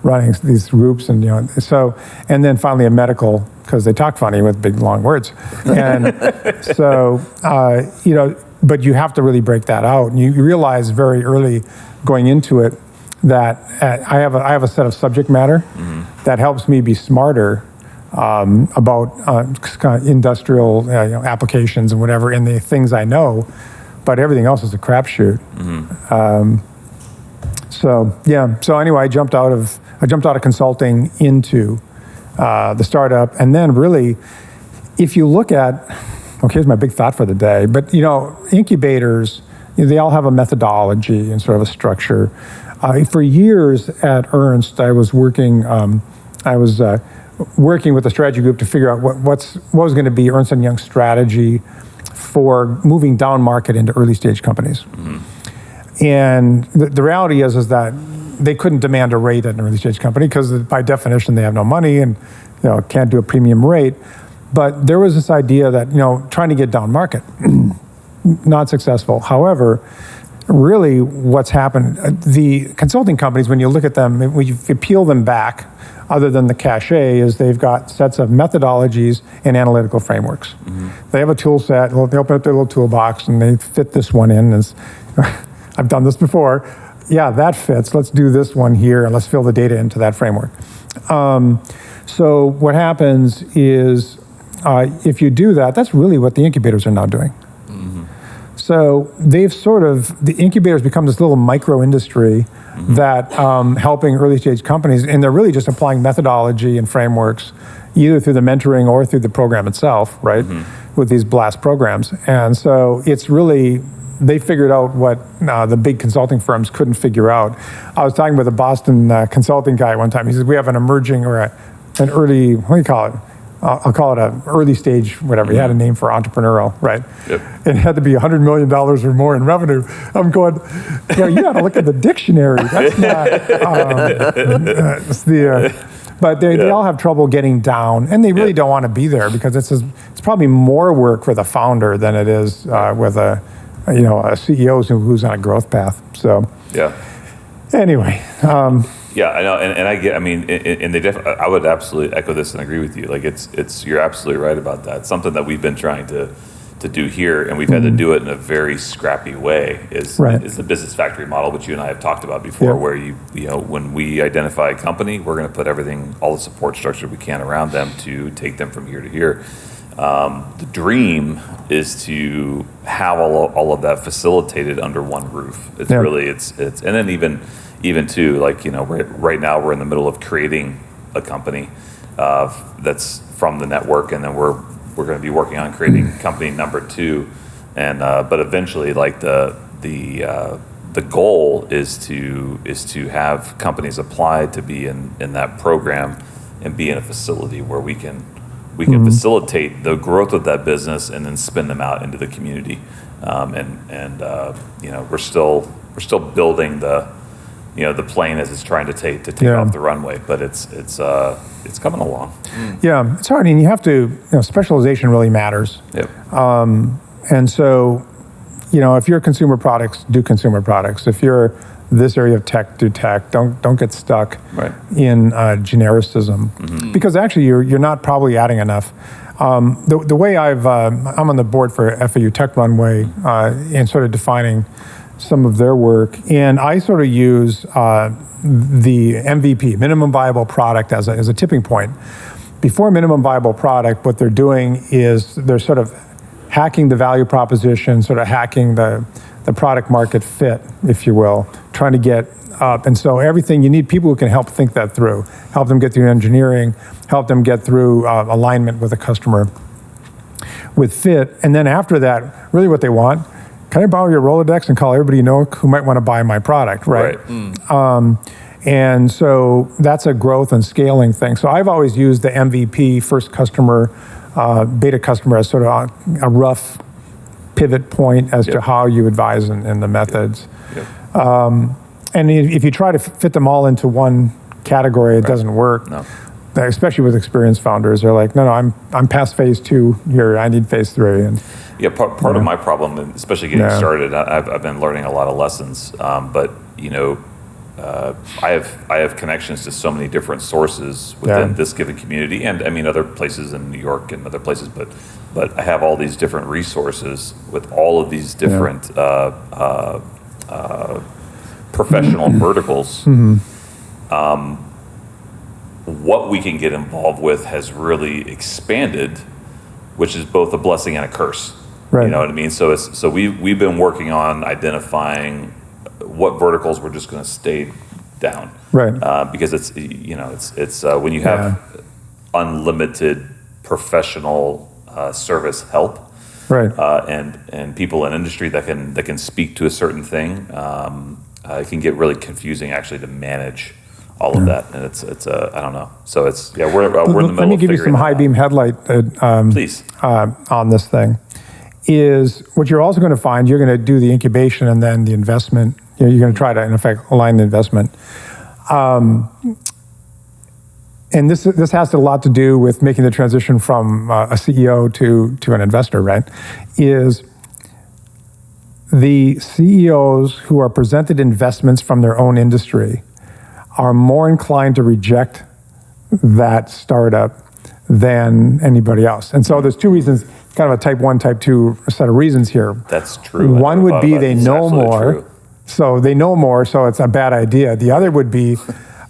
running these groups, and, you know, so, and then finally a medical, because they talk funny with big long words. And so, you know, but you have to really break that out. And you realize very early going into it that I have a set of subject matter that helps me be smarter about kind of industrial you know, applications and whatever, and the things I know, but everything else is a crapshoot. So yeah. So anyway, I jumped out of consulting into the startup, and then really, if you look at, okay, here's my big thought for the day. But you know, incubators, you know, they all have a methodology and sort of a structure. For years at Ernst, I was working. Working with the strategy group to figure out what was going to be Ernst & Young's strategy for moving down market into early stage companies. And the reality is that they couldn't demand a rate at an early stage company because by definition they have no money and, you know, can't do a premium rate. But there was this idea that, you know, trying to get down market, not successful. However, really what's happened, the consulting companies, when you look at them, when you peel them back, other than the cachet, is they've got sets of methodologies and analytical frameworks. They have a tool set, they open up their little toolbox and they fit this one in. As I've done this before. Yeah, that fits. Let's do this one here and let's fill the data into that framework. So what happens is, if you do that, that's really what the incubators are now doing. So they've the incubators become this little micro industry that helping early stage companies, and they're really just applying methodology and frameworks either through the mentoring or through the program itself, right? With these blast programs. And so it's really, they figured out what the big consulting firms couldn't figure out. I was talking with a Boston consulting guy one time. He said, we have an emerging or an early, what do you call it? I'll call it a early stage, whatever. He had a name for entrepreneurial, right? Yep. It had to be $100 million or more in revenue. I'm going, you got to look at the dictionary. That's not, but they all have trouble getting down, and they really don't want to be there because it's probably more work for the founder than it is with a CEO who's on a growth path. So anyway. Yeah, I know, and I get. I mean, and I would absolutely echo this and agree with you. Like you're absolutely right about that. Something that we've been trying to do here, and we've had to do it in a very scrappy way. Is the business factory model, which you and I have talked about before, where when we identify a company, we're going to put all the support structure we can around them to take them from here to here. The dream is to have all of that facilitated under one roof. It's really it's and then even too, like, right now we're in the middle of creating a company that's from the network, and then we're going to be working on creating company number 2, and but eventually, like the goal is to have companies apply to be in that program and be in a facility where we can facilitate the growth of that business and then spin them out into the community, we're still building the plane as it's trying to take off the runway, but it's coming along. Yeah, it's hard, and you have to, specialization really matters. Yep. And so, if you're consumer products, do consumer products. If you're this area of tech, do tech. Don't get stuck in genericism, because actually you're not probably adding enough. The way I'm on the board for FAU Tech Runway and sort of defining some of their work, and I sort of use the MVP, minimum viable product, as a tipping point. Before minimum viable product, what they're doing is they're sort of hacking the value proposition, sort of hacking the product market fit, if you will, trying to get up. And so everything, you need people who can help think that through, help them get through engineering, help them get through alignment with a customer, with fit. And then after that, really what they want, can I borrow your Rolodex and call everybody you know who might want to buy my product, right? And so that's a growth and scaling thing. So I've always used the MVP, first customer, beta customer, as sort of a rough pivot point as to how you advise in the methods. And if you try to fit them all into one category, it doesn't work. No. Especially with experienced founders, they're like, no, I'm past phase 2 here. I need phase 3. And part of my problem, especially getting started, I've been learning a lot of lessons. But I have connections to so many different sources within this given community, and I mean other places in New York and other places. But I have all these different resources with all of these different professional verticals. What we can get involved with has really expanded, which is both a blessing and a curse. Right. You know what I mean? So we've been working on identifying what verticals we're just going to stay down. Right. Because it's when you have unlimited professional service help. Right. And people in industry that can speak to a certain thing, it can get really confusing actually to manage all of that, and it's I don't know. So we're in the middle of figuring it out. Let me give you some high beam headlight please on this thing. Is what you're also going to find, you're going to do the incubation and then the investment. You're going to try to, in effect, align the investment. And this has a lot to do with making the transition from a CEO to an investor, right? Is the CEOs who are presented investments from their own industry are more inclined to reject that startup than anybody else. And so there's two reasons, kind of a type 1, type 2 set of reasons here. That's true. One would be they know more, so they know more, so it's a bad idea. The other would be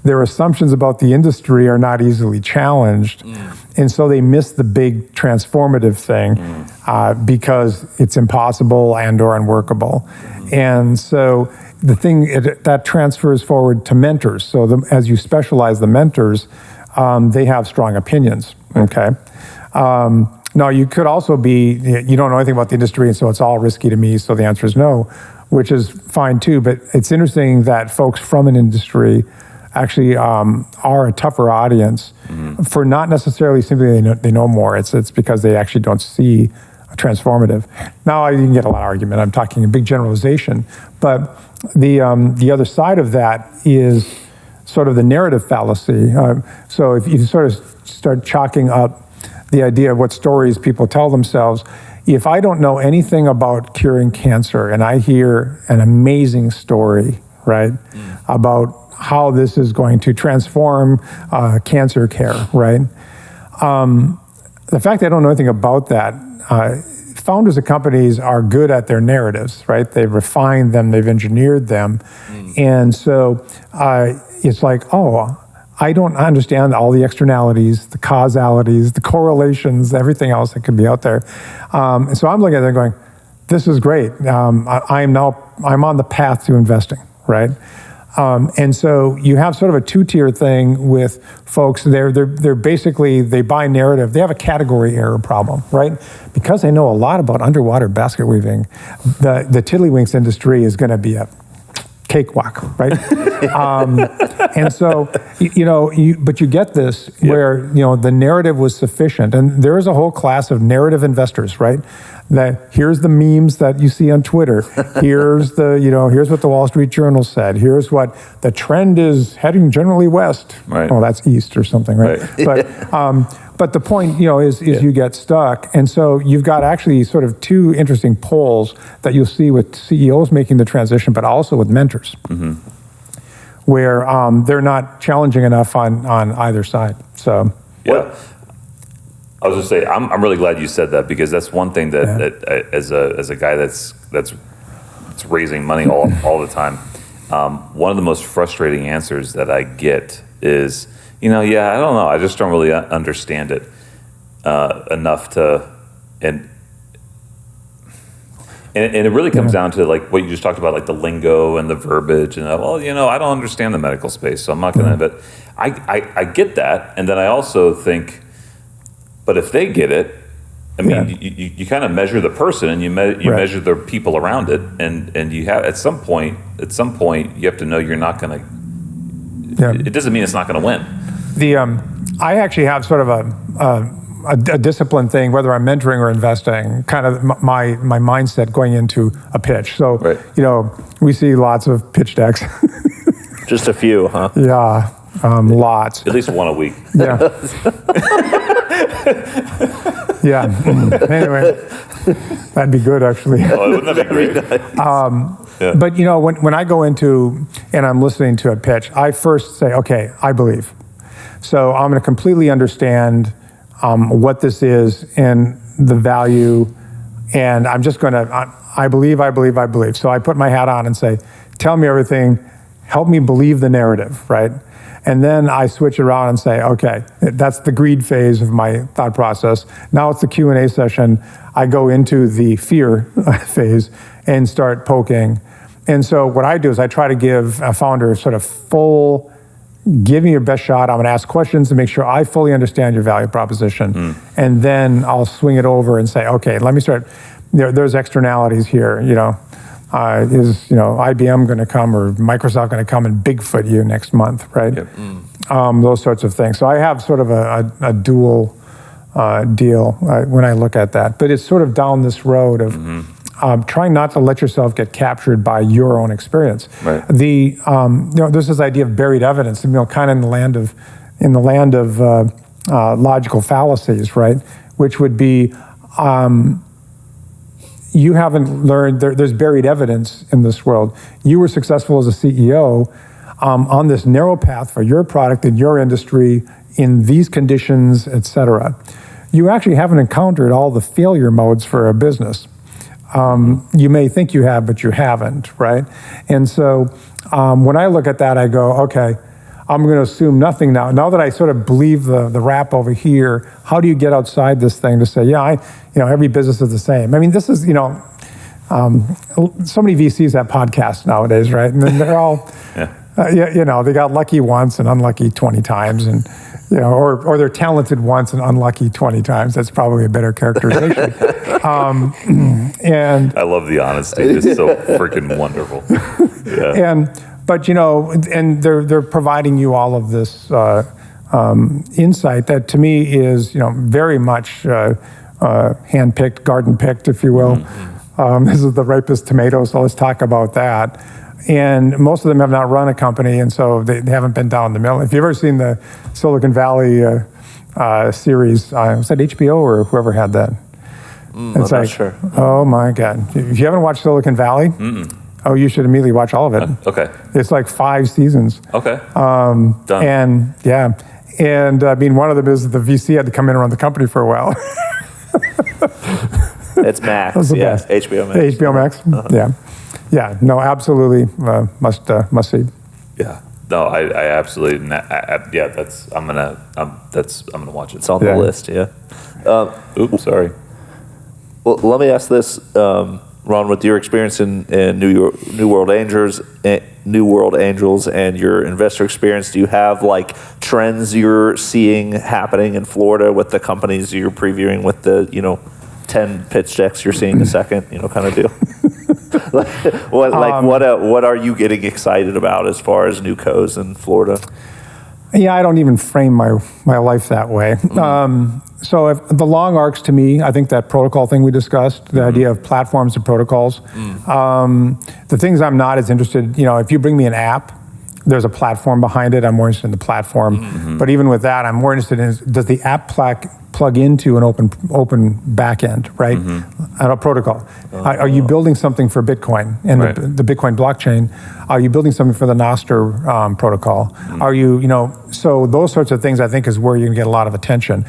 their assumptions about the industry are not easily challenged, and so they miss the big transformative thing because it's impossible and or unworkable. And so the thing that transfers forward to mentors. So as you specialize the mentors, they have strong opinions, okay? Now, you could also be, you don't know anything about the industry, and so it's all risky to me, so the answer is no, which is fine too. But it's interesting that folks from an industry actually are a tougher audience for not necessarily simply they know more. It's because they actually don't see transformative. Now you can get a lot of argument. I'm talking a big generalization, but the other side of that is sort of the narrative fallacy. So if you sort of start chalking up the idea of what stories people tell themselves, if I don't know anything about curing cancer and I hear an amazing story, right, about how this is going to transform cancer care, right? The fact that I don't know anything about that, founders of companies are good at their narratives, right? They've refined them, they've engineered them. And so it's like, oh, I don't understand all the externalities, the causalities, the correlations, everything else that could be out there. And so I'm looking at it going, this is great. I'm on the path to investing, right? And so you have sort of a two-tier thing with folks. They're basically, they buy narrative. They have a category error problem, right? Because they know a lot about underwater basket weaving, the tiddlywinks industry is going to be a cakewalk, right? And so, but you get this where, the narrative was sufficient. And there is a whole class of narrative investors, right? That here's the memes that you see on Twitter. Here's here's what the Wall Street Journal said. Here's what the trend is heading generally west. Right. Well, that's east or something, right? But the point, is you get stuck. And so you've got actually sort of two interesting poles that you'll see with CEOs making the transition, but also with mentors, where they're not challenging enough on either side. So yeah. I was just saying, I'm really glad you said that, because that's one thing that as a guy that's raising money all the time, one of the most frustrating answers that I get is, I don't know, I just don't really understand it enough to, and it really comes down to like what you just talked about, like the lingo and the verbiage, and I don't understand the medical space, so I'm not gonna. But I get that, and then I also think, but if they get it, I mean, you kind of measure the person, and you measure the people around it, and you have at some point you have to know you're not gonna. It doesn't mean it's not gonna win. I actually have sort of a discipline thing, whether I'm mentoring or investing, kind of my mindset going into a pitch. So, we see lots of pitch decks. Just a few, huh? Yeah, lots. At least one a week. Yeah. Yeah. Anyway, that'd be good, actually. Oh, wouldn't that be great? But when I go into and I'm listening to a pitch, I first say, okay, I believe. So I'm going to completely understand what this is and the value, and I'm just going to, I believe. So I put my hat on and say, tell me everything, help me believe the narrative, right? And then I switch around and say, okay, that's the greed phase of my thought process. Now it's the Q&A session. I go into the fear phase and start poking. And so what I do is I try to give a founder sort of full, give me your best shot. I'm going to ask questions to make sure I fully understand your value proposition. And then I'll swing it over and say, okay, let me start. There's externalities here. Is IBM going to come or Microsoft going to come and Bigfoot you next month, right? Yep. Those sorts of things. So I have sort of a dual deal when I look at that. But it's sort of down this road of trying not to let yourself get captured by your own experience. Right. There's this idea of buried evidence, kind of in the land of logical fallacies, right? Which would be you haven't learned, there's buried evidence in this world. You were successful as a CEO on this narrow path for your product in your industry, in these conditions, et cetera. You actually haven't encountered all the failure modes for a business. You may think you have, but you haven't, right? And so when I look at that, I go, okay, I'm going to assume nothing now. Now that I sort of believe the rap over here, how do you get outside this thing to say, every business is the same? I mean, this is, so many VCs have podcasts nowadays, right? And they're all, they got lucky once and unlucky 20 times, and or they're talented once and unlucky 20 times. That's probably a better characterization. And I love the honesty. It's so freaking wonderful. Yeah. But and they're providing you all of this insight that to me is very much hand-picked, garden-picked, if you will. This is the ripest tomato, so let's talk about that. And most of them have not run a company, and so they haven't been down the middle. If you've ever seen the Silicon Valley series, was that HBO or whoever had that? I'm not sure. Oh my God. If you haven't watched Silicon Valley, oh, you should immediately watch all of it. Okay. It's like 5 seasons. Okay. Done. And yeah. And I mean, one of them is the VC had to come in and run the company for a while. It's Max. Yeah, best. HBO Max. HBO Max. Yeah. No, absolutely must see. Yeah. No, I absolutely. I'm gonna watch it. It's on the list. Yeah. Oops, sorry. Well, let me ask this, Ron. With your experience in New World Angels, and your investor experience, do you have like trends you're seeing happening in Florida with the companies you're previewing with the 10 pitch decks you're seeing a second, kind of deal? What are you getting excited about as far as new cos in Florida? Yeah, I don't even frame my life that way. So if the long arcs to me, I think that protocol thing we discussed, the idea of platforms and protocols, the things I'm not as interested, if you bring me an app, there's a platform behind it, I'm more interested in the platform. But even with that, I'm more interested in, does the app plug into an open back end, right? And a protocol. Are you building something for Bitcoin and the Bitcoin blockchain? Are you building something for the Nostr protocol? Are you, so those sorts of things I think is where you can get a lot of attention.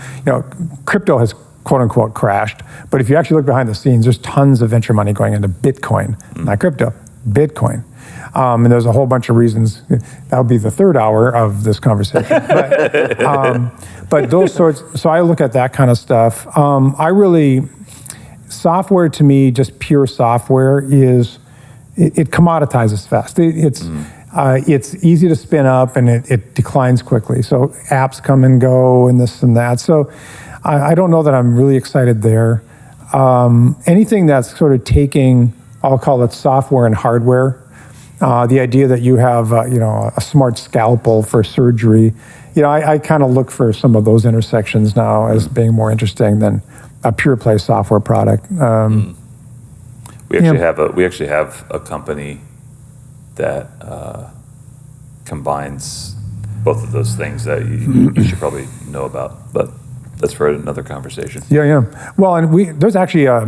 Crypto has quote unquote crashed, but if you actually look behind the scenes, there's tons of venture money going into Bitcoin, not crypto, Bitcoin. And there's a whole bunch of reasons. That'll be the third hour of this conversation. But those sorts, so I look at that kind of stuff. Software to me, just pure software is, it commoditizes fast. It's easy to spin up and it declines quickly. So apps come and go and this and that. So I don't know that I'm really excited there. Anything that's sort of taking, I'll call it software and hardware. The idea that you have, a smart scalpel for surgery, I kind of look for some of those intersections now as being more interesting than a pure play software product. We actually have a company that combines both of those things that you should probably know about, but that's for another conversation. Yeah. Well, and there's actually a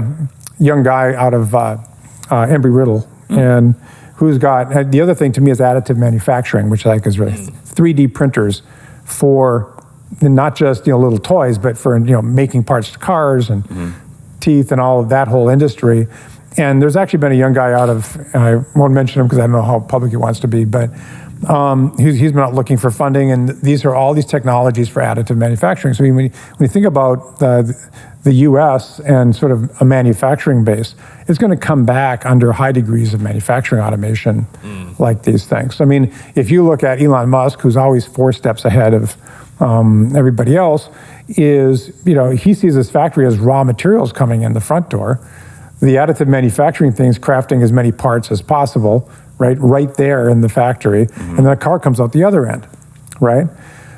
young guy out of Embry-Riddle, and who's got, the other thing to me is additive manufacturing, which I think is really 3D printers for not just little toys, but for making parts to cars and teeth and all of that whole industry. And there's actually been a young guy out of, I won't mention him because I don't know how public he wants to be, but he's been out looking for funding, and these are all these technologies for additive manufacturing. So when you think about the U.S. and sort of a manufacturing base, it's going to come back under high degrees of manufacturing automation like these things. I mean, if you look at Elon Musk, who's always 4 steps ahead of everybody else, he sees his factory as raw materials coming in the front door. The additive manufacturing thing's crafting as many parts as possible, right there in the factory, and then a car comes out the other end, right?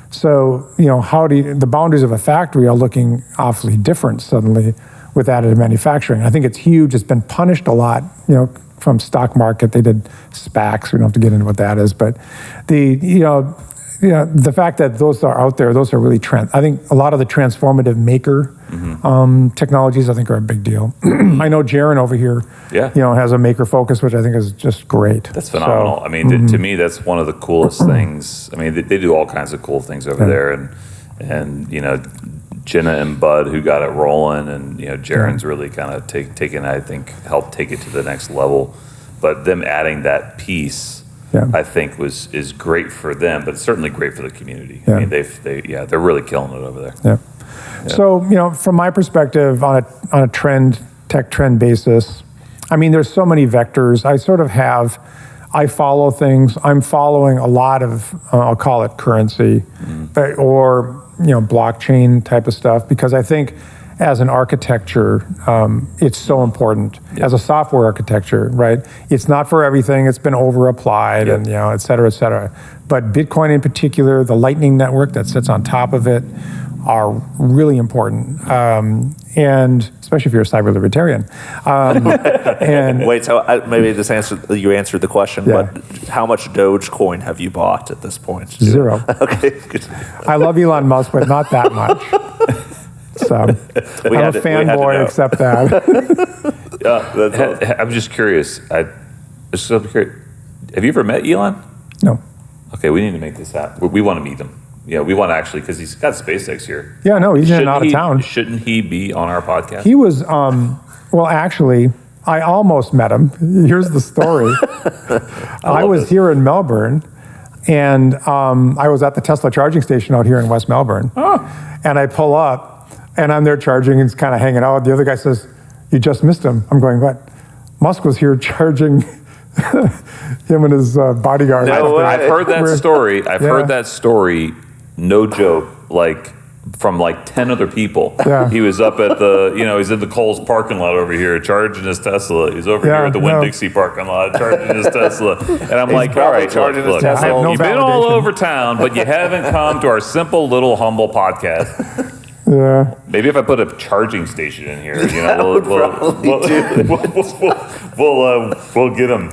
So, the boundaries of a factory are looking awfully different suddenly with additive manufacturing. I think it's huge. It's been punished a lot, from stock market. They did SPACs. We don't have to get into what that is, but the fact that those are out there, those are really I think a lot of the transformative maker technologies, I think, are a big deal. I know Jaron over here, has a maker focus, which I think is just great. That's phenomenal. So, I mean, to me, that's one of the coolest things. I mean, they do all kinds of cool things over there, and Jenna and Bud, who got it rolling, and Jaron's really kind of taken, I think, helped take it to the next level. But them adding that piece, I think is great for them, but it's certainly great for the community. I mean, they're really killing it over there. Yeah. So, from my perspective, on a tech trend basis, I mean, there's so many vectors. I follow things. I'm following a lot of, I'll call it currency, or blockchain type of stuff, because I think as an architecture, it's so important. As a software architecture, right? It's not for everything. It's been over-applied and, et cetera, et cetera. But Bitcoin in particular, the Lightning Network that sits on top of it, are really important. And especially if you're a cyber libertarian. And wait, so maybe you answered the question, but how much Dogecoin have you bought at this point? 0. Okay, good. I love Elon Musk, but not that much. So I'm a fanboy, except that. Awesome. I'm just curious. Have you ever met Elon? No. Okay, we need to make this happen. We want to meet him. Yeah, we want to actually, because he's got SpaceX here. Yeah, no, he's out of town. Shouldn't he be on our podcast? He was, well, actually, I almost met him. Here's the story. I was here in Melbourne, and I was at the Tesla charging station out here in West Melbourne. And I pull up, and I'm there charging, and he's kind of hanging out. The other guy says, "You just missed him." I'm going, "What?" Musk was here charging him and his bodyguard. No, I've heard that story. I've heard that story. No joke, from 10 other people. Yeah. He was up at the, he's in the Kohl's parking lot over here charging his Tesla. He's over here at the Winn-Dixie parking lot charging his Tesla. And I'm like, all right, charging his look, Tesla. you've been all over town, but you haven't come to our simple little humble podcast. Yeah. Maybe if I put a charging station in here, we'll get him.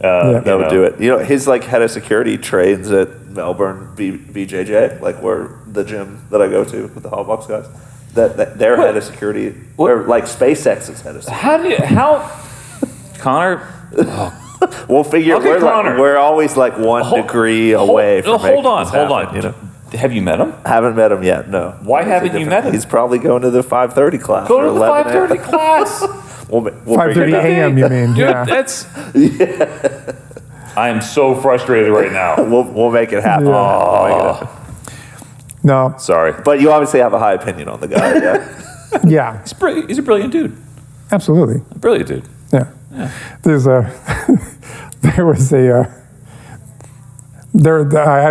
That would do it. His head of security trains at Melbourne BJJ, where the gym that I go to with the Hallbox guys. That their head of security, or SpaceX's head of security. Connor? We'll figure. Okay, We're always 1 degree away from making this happen. Have you met him? Haven't met him yet. No. Why haven't you met him? He's probably going to the 5:30 class. Go to the 5:30 class. We'll 5:30 a.m. You mean? Dude, Yeah. I am so frustrated right now. We'll make it happen. Yeah. We'll make it happen. No. Sorry. But you obviously have a high opinion on the guy. Yeah. Yeah. He's a brilliant dude. Absolutely. A brilliant dude. Yeah. There's I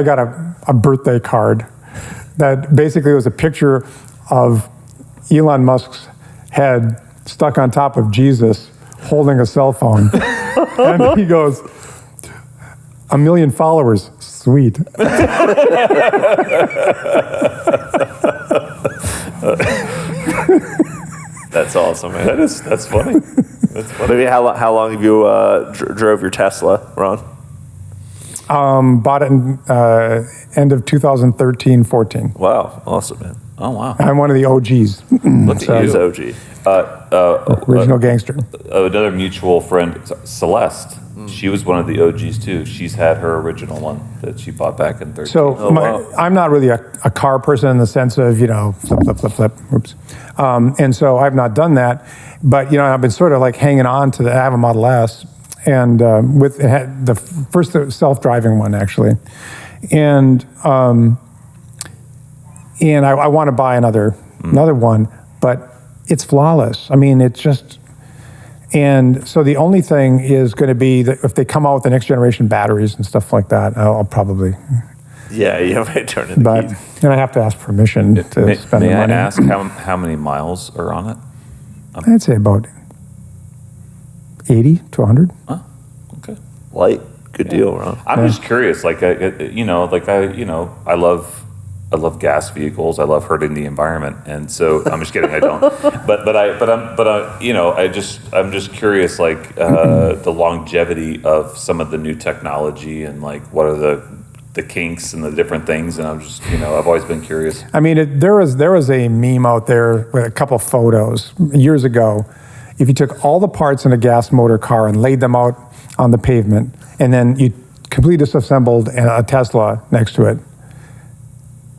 got a birthday card that basically was a picture of Elon Musk's head stuck on top of Jesus holding a cell phone. And he goes, "1 million followers, sweet." That's awesome, man. That's funny. That's funny. Maybe how long have you drove your Tesla, Ron? Bought it in end of 2013-14. Wow, awesome, man. Oh, wow. I'm one of the OGs. Look at He's you. OG. Original gangster. Another mutual friend, Celeste, she was one of the OGs too. She's had her original one that she bought back in 13. So I'm not really a car person in the sense of, flip. Oops. And so I've not done that. But, I've been sort of hanging on to I have a Model S. And with it had the first self-driving one, actually. And I want to buy another one, but it's flawless. I mean, it's just... And so the only thing is going to be that if they come out with the next generation batteries and stuff like that, I'll probably... Yeah, you might turn in the But keys. and I have to ask permission to spend the money. May I ask how many miles are on it? I'd say about 80 to 100. Oh, okay. Light. Good deal, Ron. I'm just curious, I love gas vehicles. I love hurting the environment, and so I'm just kidding. I don't. I'm just curious, the longevity of some of the new technology and what are the kinks and the different things. And I'm just, I've always been curious. I mean, there was a meme out there with a couple photos years ago. If you took all the parts in a gas motor car and laid them out on the pavement, and then you completely disassembled a Tesla next to it,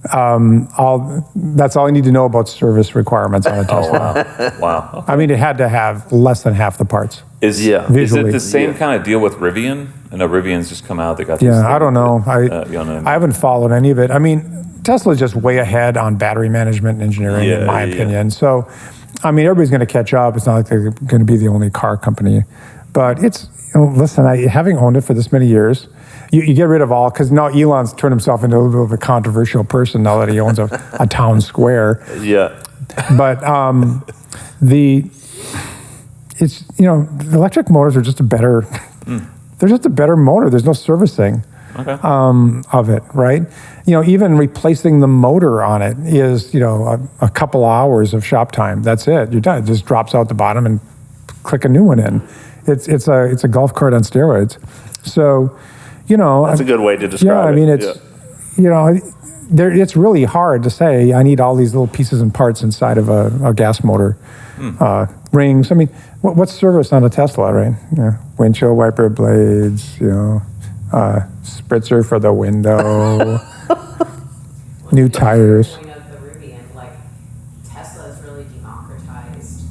that's all you need to know about service requirements on a Tesla. Oh, wow. Okay. I mean, it had to have less than half the parts. Is it Visually. the same kind of deal with Rivian? I know Rivian's just come out. They got Yeah, I don't know. I haven't followed any of it. I mean, Tesla's just way ahead on battery management and engineering, in my opinion. So, I mean, everybody's going to catch up. It's not like they're going to be the only car company. But it's, listen, having owned it for this many years, you get rid of all, because now Elon's turned himself into a little bit of a controversial person now that he owns a town square. Yeah. But the electric motors are just a better. They're just a better motor. There's no servicing of it, right? Even replacing the motor on it is a couple hours of shop time. That's it. You're done. It just drops out the bottom and click a new one in. It's a golf cart on steroids. So, that's a good way to describe it. Yeah, I mean it's really hard to say I need all these little pieces and parts inside of a gas motor. Rings. I mean, what's service on a Tesla, right? Windshield wiper blades. Spritzer for the window. New tires. Of the Ruby, and Tesla has really democratized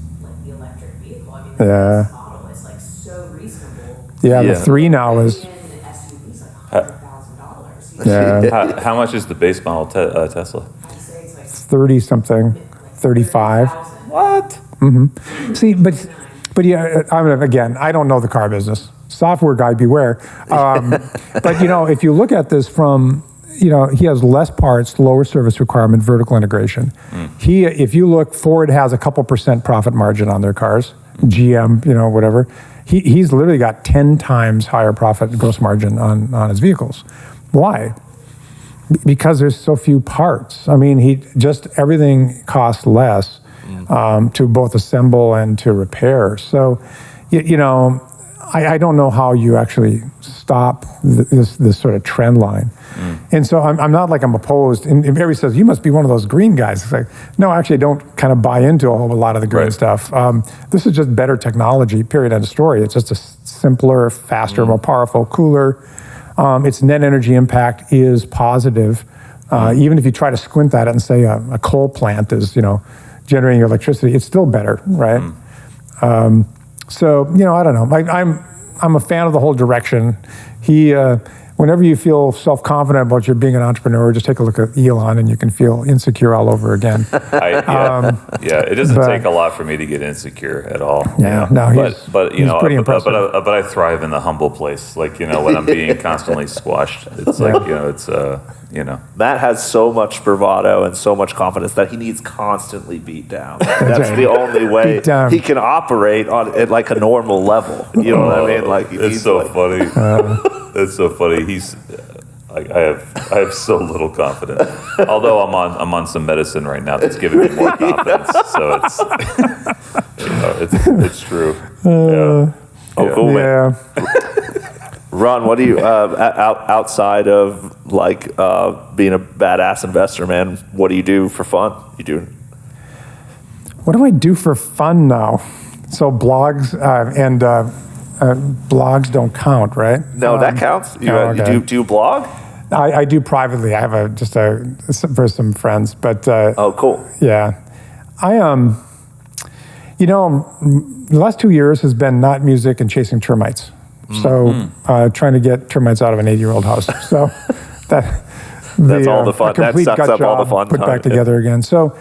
the electric vehicle. I mean, this model is so reasonable. Yeah, the 3 now is. An SUV is $100,000. Yeah. How much is the base model Tesla? I'd say it's 30 something, 35. What? See, but again, I don't know the car business. Software guy, beware. But if you look at this from, he has less parts, lower service requirement, vertical integration. If you look, Ford has a couple % profit margin on their cars. GM, whatever. He's literally got 10 times higher profit gross margin on his vehicles. Why? Because there's so few parts. I mean, everything costs less to both assemble and to repair. So, I don't know how you actually stop this sort of trend line. And so I'm not I'm opposed. And everybody says, you must be one of those green guys. It's like, no, actually I don't kind of buy into a whole lot of the green stuff. This is just better technology, period, end of story. It's just a simpler, faster, more powerful, cooler. Its net energy impact is positive. Even if you try to squint at it and say a coal plant is, generating electricity, it's still better, right? So, I don't know. I'm a fan of the whole direction. Whenever you feel self-confident about your being an entrepreneur, just take a look at Elon and you can feel insecure all over again. It doesn't take a lot for me to get insecure at all. Yeah, no, he's pretty impressive. But I thrive in the humble place. When I'm being constantly squashed, it's Matt has so much bravado and so much confidence that he needs constantly beat down. That's the only way he can operate at a normal level. You know what I mean? It's so funny. It's so funny. I have so little confidence. Although I'm on some medicine right now that's giving me more confidence. So it's true. Cool, man. Ron, what do you outside of being a badass investor, man? What do you do for fun? What do I do for fun now? So blogs and blogs don't count, right? No, that counts. You do blog? I do privately. I have for some friends, but cool. Yeah, I the last 2 years has been not music and chasing termites. So trying to get termites out of an 80-year-old house. So that's all the fun. That sucks up all the fun. Put back together again. So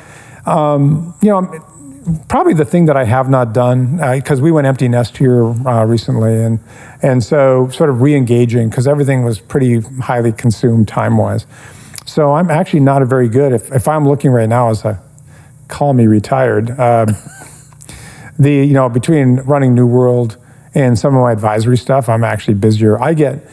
probably the thing that I have not done, because we went empty nest here recently, and so sort of re-engaging, because everything was pretty highly consumed time-wise. So I'm actually not a very good, if I'm looking right now as call me retired, between running New World and some of my advisory stuff, I'm actually busier. I get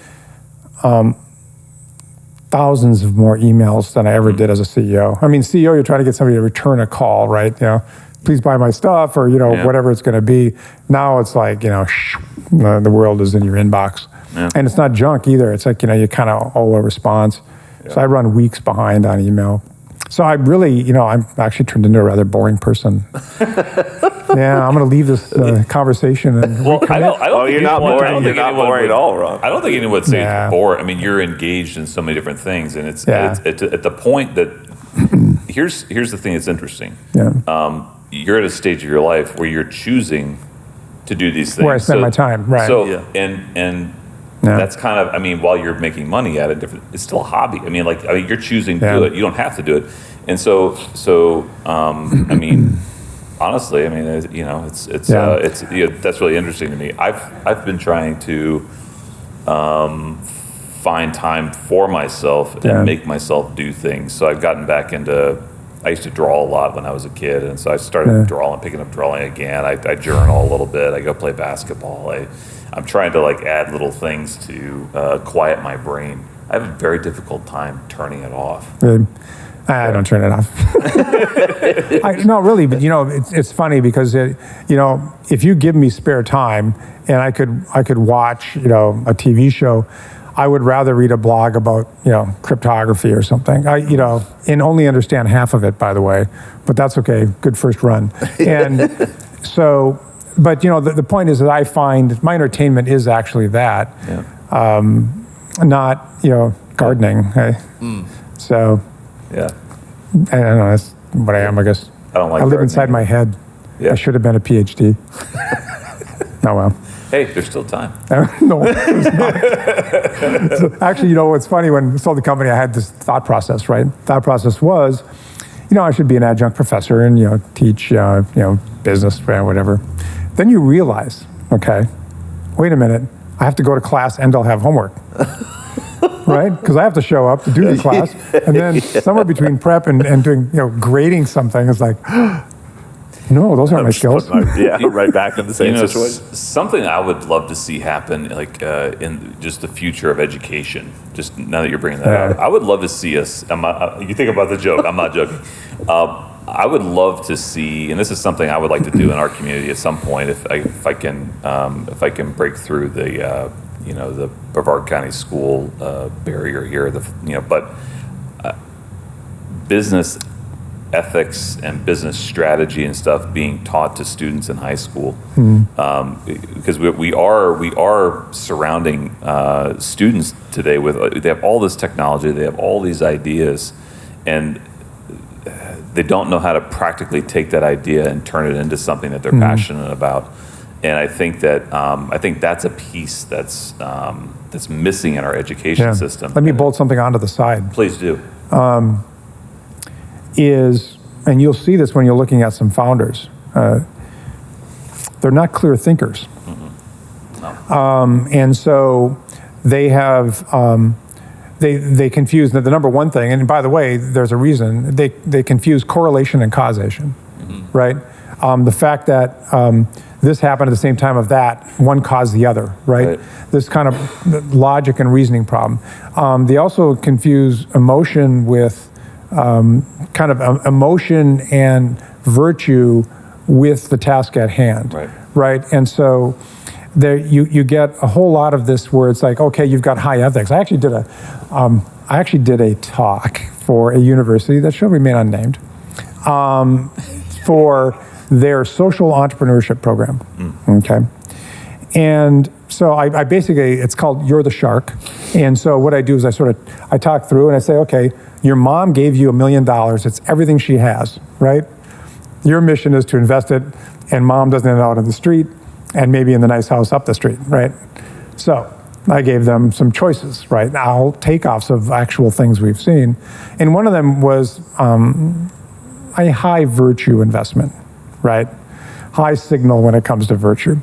thousands of more emails than I ever did as a CEO. I mean, CEO, you're trying to get somebody to return a call, right? Please buy my stuff, or whatever it's going to be. Now it's the world is in your inbox, and it's not junk either. It's you kind of owe a response. Yeah. So I run weeks behind on email. So I really, I'm actually turned into a rather boring person. Yeah, I'm going to leave this conversation. And I don't think you're not boring. You're not boring at all, Ron. I don't think anyone would say it's boring. I mean, you're engaged in so many different things, and it's at the point that here's the thing that's interesting. Yeah. You're at a stage of your life where you're choosing to do these things. Where I spend my time, right? So and that's kind of, I mean, while you're making money at it, it's still a hobby. I mean, you're choosing to do it. You don't have to do it. And so I mean, honestly, I mean, it's that's really interesting to me. I've been trying to find time for myself and make myself do things. So I've gotten back into I used to draw a lot when I was a kid, and so I started picking up drawing again. I journal a little bit. I go play basketball. I'm trying to like add little things to quiet my brain. I have a very difficult time turning it off. Really? I don't turn it off. No, really, but it's funny because if you give me spare time and I could watch a TV show, I would rather read a blog about cryptography or something. And only understand half of it, by the way, but that's okay. Good first run. And so, but the point is that I find my entertainment is actually that, not gardening. So. Yeah. I don't know, that's what I am, I guess. I don't like I live gardening. inside my head. Yeah. I should have been a PhD. Oh, well. Hey, there's still time. No, it's not. So, actually, what's funny, when I sold the company, I had this thought process, right? Thought process was, I should be an adjunct professor and, teach, business, whatever. Then you realize, okay, wait a minute, I have to go to class and I'll have homework. Right? Because I have to show up to do the class, and then somewhere between prep and doing, grading something, it's like, no, those aren't my skills. Right back in the same situation. Something I would love to see happen, like in just the future of education. Just now that you're bringing that up, I would love to see us. You think about the joke. I'm not joking. I would love to see, and this is something I would like to do in our community at some point, if I can break through the Brevard County school barrier here. But business ethics and business strategy and stuff being taught to students in high school, because we are surrounding students today with they have all this technology, they have all these ideas, and they don't know how to practically take that idea and turn it into something that they're passionate about. And I think that's a piece that's missing in our education system. Let me bolt something onto the side. Please do. And you'll see this when you're looking at some founders. They're not clear thinkers. No. And so they have, they confuse the number one thing, and by the way, there's a reason, they confuse correlation and causation, right? The fact that this happened at the same time of that, one caused the other, right? This kind of logic and reasoning problem. They also confuse emotion with kind of emotion and virtue with the task at hand, right? And so there you get a whole lot of this where it's like, okay, you've got high ethics. I actually did a talk for a university that shall remain unnamed for their social entrepreneurship program, okay? And so I basically, it's called You're the Shark. And so what I do is I talk through and I say, okay, your mom gave you $1 million. It's everything she has, right? Your mission is to invest it, and mom doesn't end out on the street and maybe in the nice house up the street, right? So I gave them some choices, right? I'll takeoffs of actual things we've seen. And one of them was a high virtue investment, right? High signal when it comes to virtue.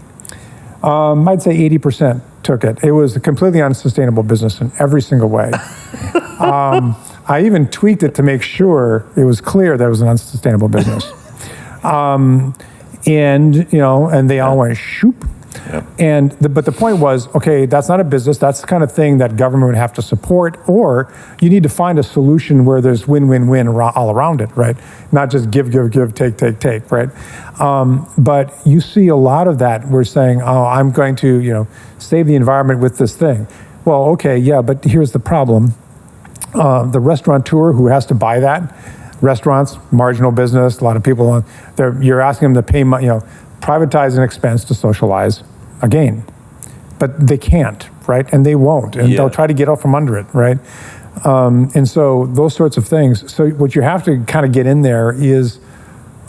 I'd say 80% took it. It was a completely unsustainable business in every single way. I even tweaked it to make sure it was clear that it was an unsustainable business. And they all went shoop. Yep. But the point was, okay, that's not a business. That's the kind of thing that government would have to support, or you need to find a solution where there's win-win-win all around it, right? Not just give, take, right? But you see a lot of that. We're saying, oh, I'm going to, save the environment with this thing. Well, okay, yeah, but here's the problem. The restaurateur who has to buy that, restaurants, marginal business, a lot of people, you're asking them to pay, privatize an expense to socialize a gain. But they can't, right? And they won't, and they'll try to get out from under it, right? And so those sorts of things. So what you have to kind of get in there is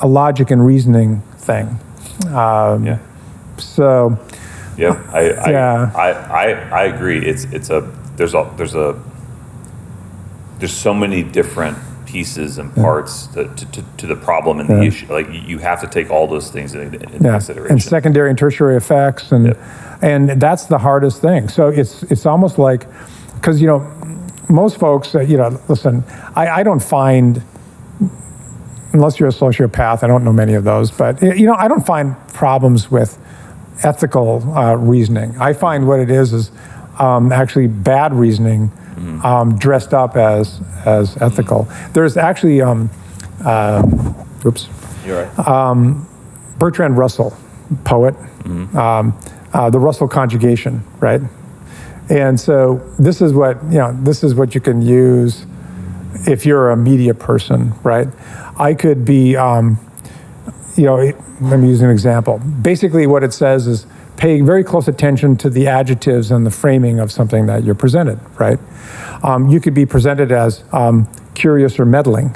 a logic and reasoning thing. So. Yeah, I agree. There's so many different pieces and parts to the problem and the issue. Like you have to take all those things into consideration. And secondary and tertiary effects, and that's the hardest thing. So it's almost like, because most folks, listen, I don't find unless you're a sociopath, I don't know many of those, but I don't find problems with ethical reasoning. I find what it is actually bad reasoning dressed up as ethical. There's actually, oops. You're right. Bertrand Russell, poet, the Russell conjugation, right? And so this is what you can use if you're a media person, right? I could be, let me use an example. Basically what it says is pay very close attention to the adjectives and the framing of something that you're presented, right? You could be presented as curious or meddling,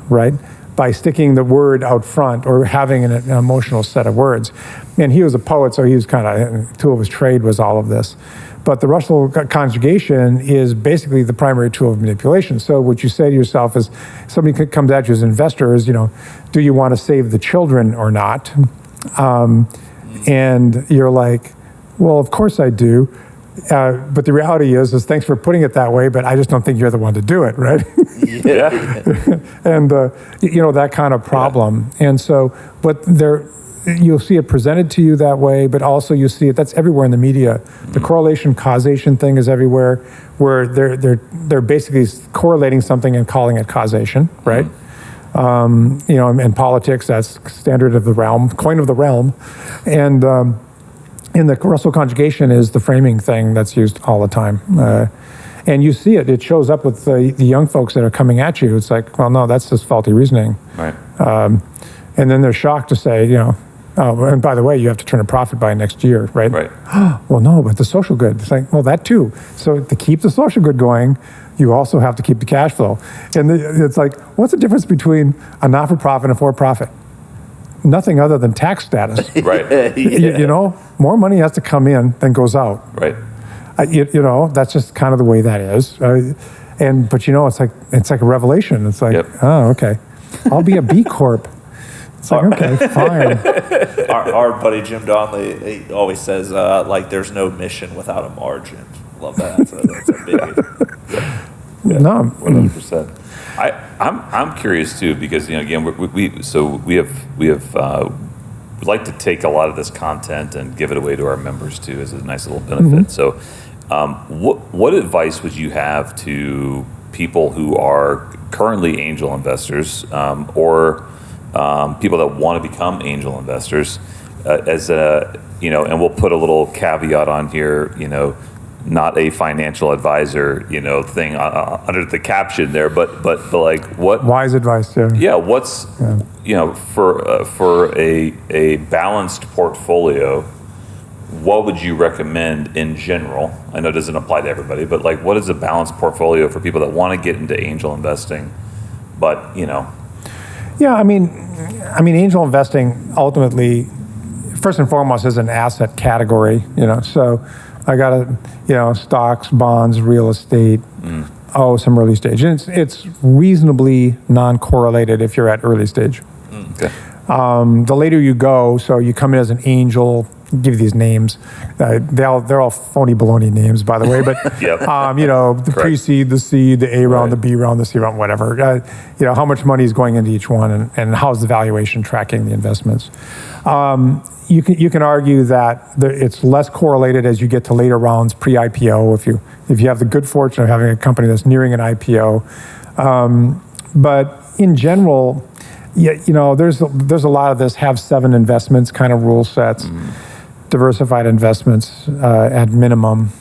right? By sticking the word out front or having an emotional set of words. And he was a poet, so he was tool of his trade was all of this. But the Russell conjugation is basically the primary tool of manipulation. So what you say to yourself is, somebody comes at you as an investor is, do you want to save the children or not? And you're like, well, of course I do. But the reality is thanks for putting it that way, but I just don't think you're the one to do it, right? Yeah. And, that kind of problem. Yeah. And so, but you'll see it presented to you that way, but also you see it, that's everywhere in the media. The correlation causation thing is everywhere, where they're basically correlating something and calling it causation, right? In politics, that's standard of the realm, coin of the realm. And the Russell conjugation is the framing thing that's used all the time. And you see it shows up with the young folks that are coming at you. It's like, well, no, that's just faulty reasoning. Right. And then they're shocked to say, oh, and by the way, you have to turn a profit by next year, right? Right. Well, no, but the social good. It's like, well, that too. So to keep the social good going, you also have to keep the cash flow. And it's like, what's the difference between a not-for-profit and a for-profit? Nothing other than tax status. Right. Yeah. More money has to come in than goes out. Right. That's just kind of the way that is. But it's like a revelation. It's like, oh, okay, I'll be a B Corp. It's like, okay, fine. Our buddy Jim Donnelly, he always says, there's no mission without a margin. Love that. So that's a biggie. No, 100%. I'm curious too, because again we'd like to take a lot of this content and give it away to our members too as a nice little benefit. So what advice would you have to people who are currently angel investors or people that want to become angel investors and we'll put a little caveat on here, not a financial advisor, thing under the caption there, but like what wise advice? Yeah. What's for a balanced portfolio, what would you recommend in general? I know it doesn't apply to everybody, but like, what is a balanced portfolio for people that want to get into angel investing, but Yeah, I mean, angel investing ultimately, first and foremost, is an asset category. So I got stocks, bonds, real estate, some early stage. And it's reasonably non-correlated if you're at early stage. Okay. The later you go, so you come in as an angel, give you these names. They're all phony baloney names, by the way. But the pre-seed, the seed, the A round, the B round, the C round, whatever. How much money is going into each one, and how's the valuation tracking the investments? You can argue that it's less correlated as you get to later rounds, pre-IPO. If you have the good fortune of having a company that's nearing an IPO, but in general, there's a lot of this have 7 investments kind of rule sets. Diversified investments at minimum.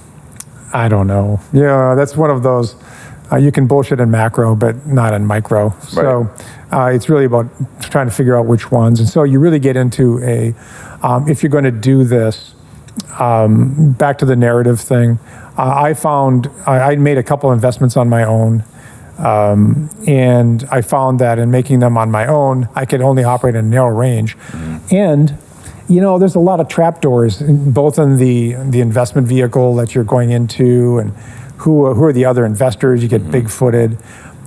I don't know. Yeah, that's one of those. You can bullshit in macro, but not in micro. Right. So it's really about trying to figure out which ones. And so you really get into if you're going to do this, back to the narrative thing, I found I made a couple investments on my own. And I found that in making them on my own, I could only operate in a narrow range. And there's a lot of trapdoors, both in the investment vehicle that you're going into, and who are the other investors. You get big-footed.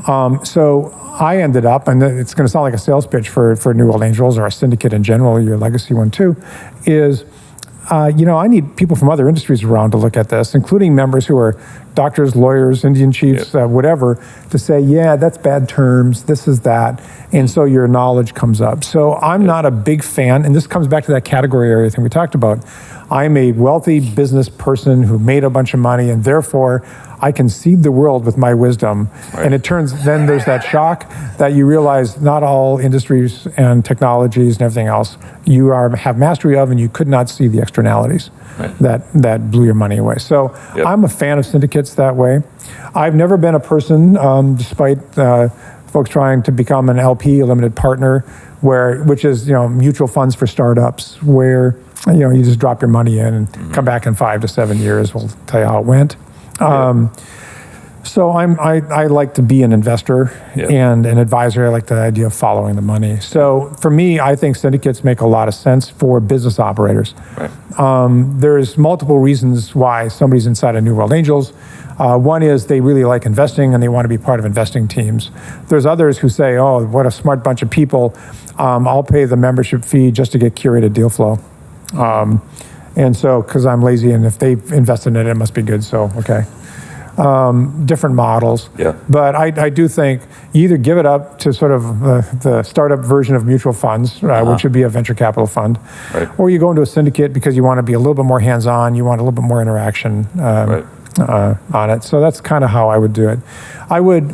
So I ended up, and it's going to sound like a sales pitch for New World Angels or a syndicate in general, your legacy one too, is I need people from other industries around to look at this, including members who are doctors, lawyers, Indian chiefs, whatever, to say, yeah, that's bad terms, this is that. And so your knowledge comes up. So I'm not a big fan, and this comes back to that category area thing we talked about. I'm a wealthy business person who made a bunch of money, and therefore I can seed the world with my wisdom. Right. And it turns, then there's that shock that you realize not all industries and technologies and everything else you have mastery of, and you could not see the externalities that blew your money away. So I'm a fan of syndicates that way. I've never been a person, despite folks trying to become an LP, a limited partner, which is mutual funds for startups, where you just drop your money in and come back in 5 to 7 years. We'll tell you how it went. So I like to be an investor and an advisor. I like the idea of following the money. So for me, I think syndicates make a lot of sense for business operators. Right. There's multiple reasons why somebody's inside of New World Angels. One is they really like investing and they want to be part of investing teams. There's others who say, oh, what a smart bunch of people. I'll pay the membership fee just to get curated deal flow. And so, because I'm lazy, and if they've invested in it, it must be good, so, okay. Different models. Yeah. But I do think you either give it up to sort of the startup version of mutual funds, which would be a venture capital fund, or you go into a syndicate because you want to be a little bit more hands-on, you want a little bit more interaction on it. So that's kind of how I would do it. I would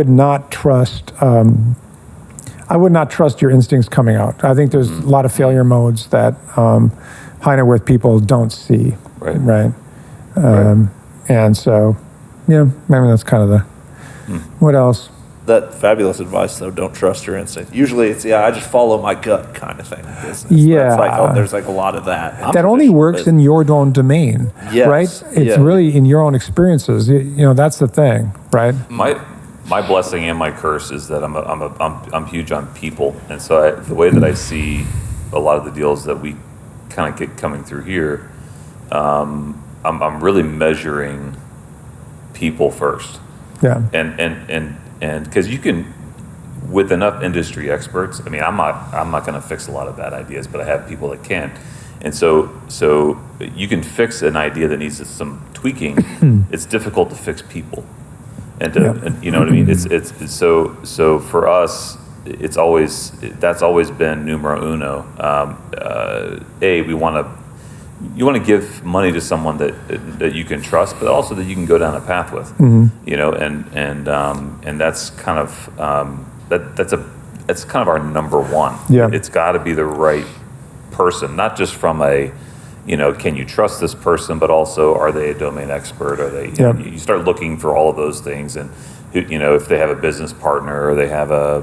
not trust... I would not trust your instincts coming out. I think there's a lot of failure modes that high net worth people don't see. Right. And so, maybe that's kind of the. What else? That fabulous advice, though. Don't trust your instinct. Usually, it's I just follow my gut kind of thing. Yeah. There's a lot of that. That only works in your own domain, right? It's really in your own experiences. That's the thing, right? My blessing and my curse is that I'm huge on people, and so the way that I see a lot of the deals that we kind of get coming through here, I'm really measuring people first. Yeah. And because you can, with enough industry experts, I mean, I'm not going to fix a lot of bad ideas, but I have people that can, and so you can fix an idea that needs some tweaking. It's difficult to fix people. And you know what I mean? It's so for us, that's always been numero uno. You want to give money to someone that you can trust, but also that you can go down a path with. And that's kind of that's kind of our number one. Yeah. It's got to be the right person, not just from a can you trust this person, but also are they a domain expert? Are they? You start looking for all of those things, and if they have a business partner or they have I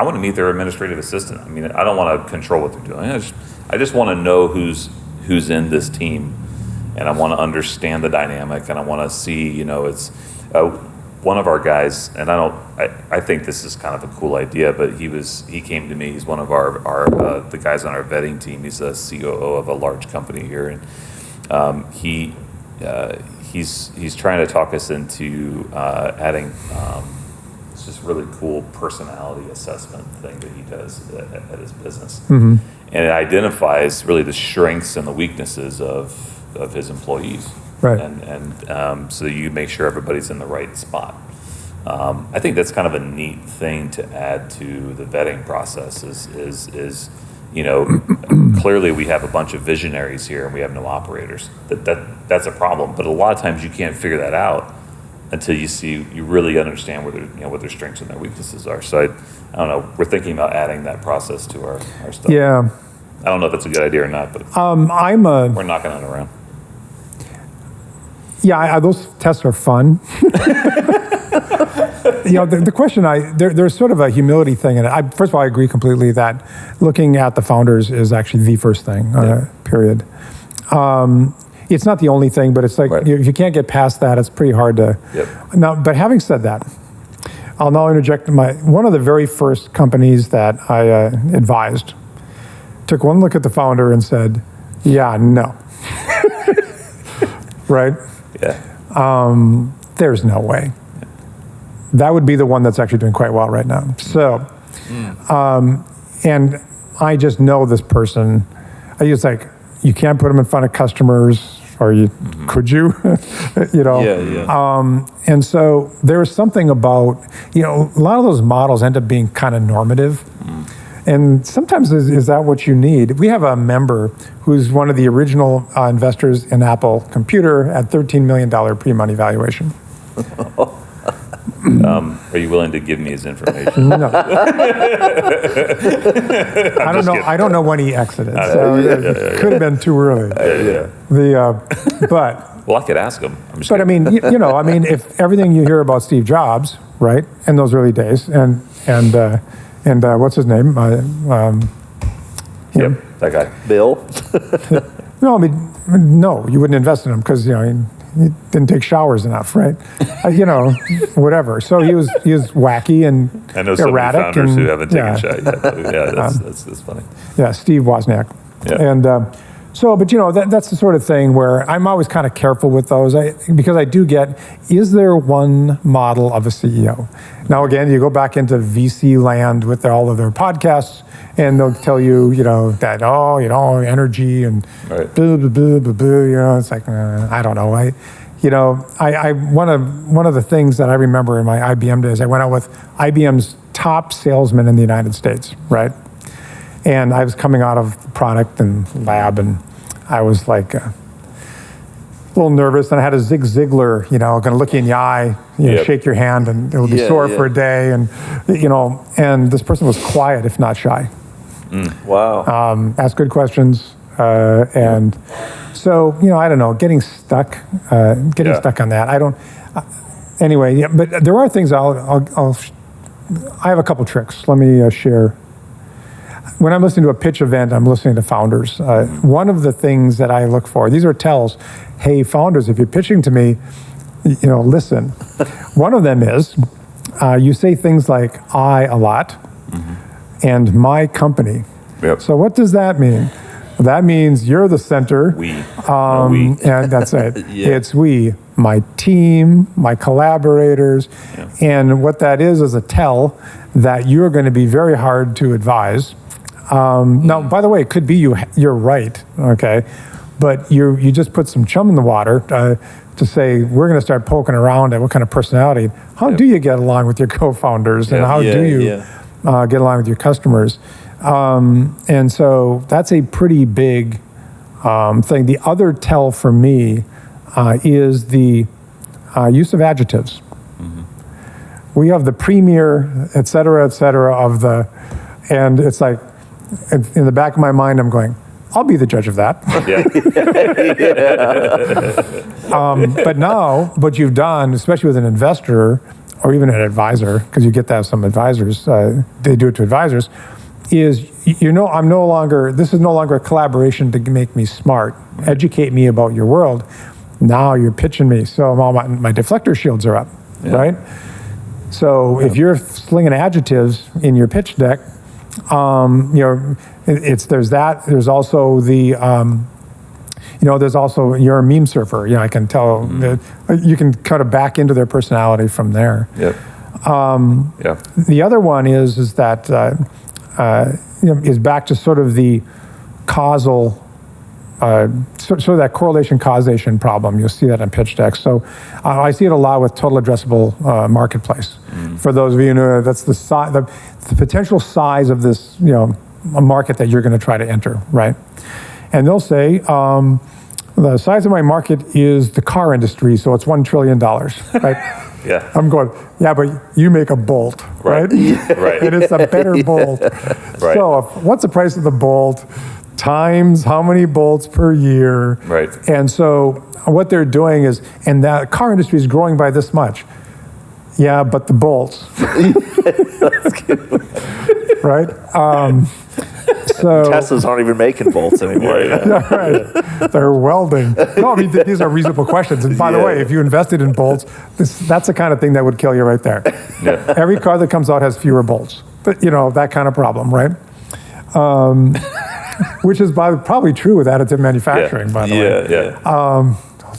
want to meet their administrative assistant. I mean, I don't want to control what they're doing. I just want to know who's in this team, and I want to understand the dynamic, and I want to see it's one of our guys, and I think this is kind of a cool idea, but he came to me. He's one of our the guys on our vetting team. He's a COO of a large company here, and he's trying to talk us into adding it's this really cool personality assessment thing that he does at his business, and it identifies really the strengths and the weaknesses of his employees. Right. And so you make sure everybody's in the right spot. I think that's kind of a neat thing to add to the vetting process is clearly we have a bunch of visionaries here and we have no operators. That's a problem. But a lot of times you can't figure that out until you really understand what their strengths and their weaknesses are. So I don't know. We're thinking about adding that process to our stuff. Yeah. I don't know if it's a good idea or not, but we're knocking it around. Yeah, those tests are fun. The question there's sort of a humility thing in it. First of all, I agree completely that looking at the founders is actually the first thing, period. It's not the only thing, but it's like if you can't get past that, it's pretty hard to. Now, but having said that, I'll now interject one of the very first companies that I advised took one look at the founder and said, yeah, no. Right? Yeah. There's no way. That would be the one that's actually doing quite well right now. So, and I just know this person. I just you can't put them in front of customers. or could you? You know? And so there's something about, you know, a lot of those models end up being kind of normative. And sometimes is that what you need? We have a member who's one of the original investors in Apple Computer at $13 million pre-money valuation. Are you willing to give me his information? No. I don't know when he exited. So it could have been too early. Well, I could ask him. But I mean, you know, I mean, if everything you hear about Steve Jobs, right, in those early days, and what's his name? Yep, that guy. Bill? No, I mean, no, you wouldn't invest in him because, you know, he didn't take showers enough, right? You know, whatever. So he was wacky and I know so many erratic founders who haven't taken a shot yet. That's funny. Yeah, Steve Wozniak. Yeah. And so, but you know, that's the sort of thing where I'm always kind of careful with those because I do get, is there one model of a CEO? Now, again, you go back into VC land with all of their podcasts, and they'll tell you, you know, that, oh, you know, energy and right. blah, blah, blah, blah, blah, you know, it's like, I don't know. One of the things that I remember in my IBM days, I went out with IBM's top salesman in the United States, right? And I was coming out of the product and lab, and I was like a little nervous. And I had a Zig Ziglar, you know, going to look you in the eye, you know, shake your hand, and it'll be sore for a day. And, you know, and this person was quiet, if not shy. Wow. Asked good questions. And so, you know, I don't know, getting stuck on that. I don't, anyway, yeah, but there are things I have a couple tricks. Let me share. When I'm listening to a pitch event, I'm listening to founders. One of the things that I look for, these are tells, hey, founders, if you're pitching to me, you know, listen. One of them is, you say things like I a lot, and my company. Yep. So what does that mean? That means you're the center. We. And that's it. It's we, my team, my collaborators. Yeah. And what that is a tell that you're going to be very hard to advise. Now, by the way, it could be you're right, okay? But you just put some chum in the water to say, we're going to start poking around at what kind of personality. How do you get along with your co-founders? And how do you get along with your customers? And so that's a pretty big thing. The other tell for me is the use of adjectives. We have the premier, et cetera, of the, and it's like, in the back of my mind, I'm going, I'll be the judge of that. But now, what you've done, especially with an investor or even an advisor, because you get to have some advisors, they do it to advisors, is, you know, this is no longer a collaboration to make me smart, educate me about your world. Now you're pitching me, so all my deflector shields are up, right? So if you're slinging adjectives in your pitch deck, you know, there's that. There's also the, you know, there's also, you're a meme surfer. You know, I can tell that you can kind of back into their personality from there. Yep. The other one is that, you know, is back to sort of the causal, sort of that correlation causation problem. You'll see that in pitch decks. So I see it a lot with total addressable marketplace. For those of you who know, that's the potential size of this, you know, a market that you're going to try to enter, right? And they'll say, the size of my market is the car industry, so it's $1 trillion, right? Yeah. I'm going, yeah, but you make a Bolt, right? Right. And it's a better Bolt. Right. So what's the price of the Bolt times how many bolts per year? Right. And so what they're doing is, and that car industry is growing by this much. Yeah, but the bolts. Right? So Teslas aren't even making bolts anymore. right. They're welding. No, I mean, these are reasonable questions. And by the way, if you invested in bolts, that's the kind of thing that would kill you right there. Yeah. Every car that comes out has fewer bolts. But, you know, that kind of problem, right? Which is probably true with additive manufacturing, by the way.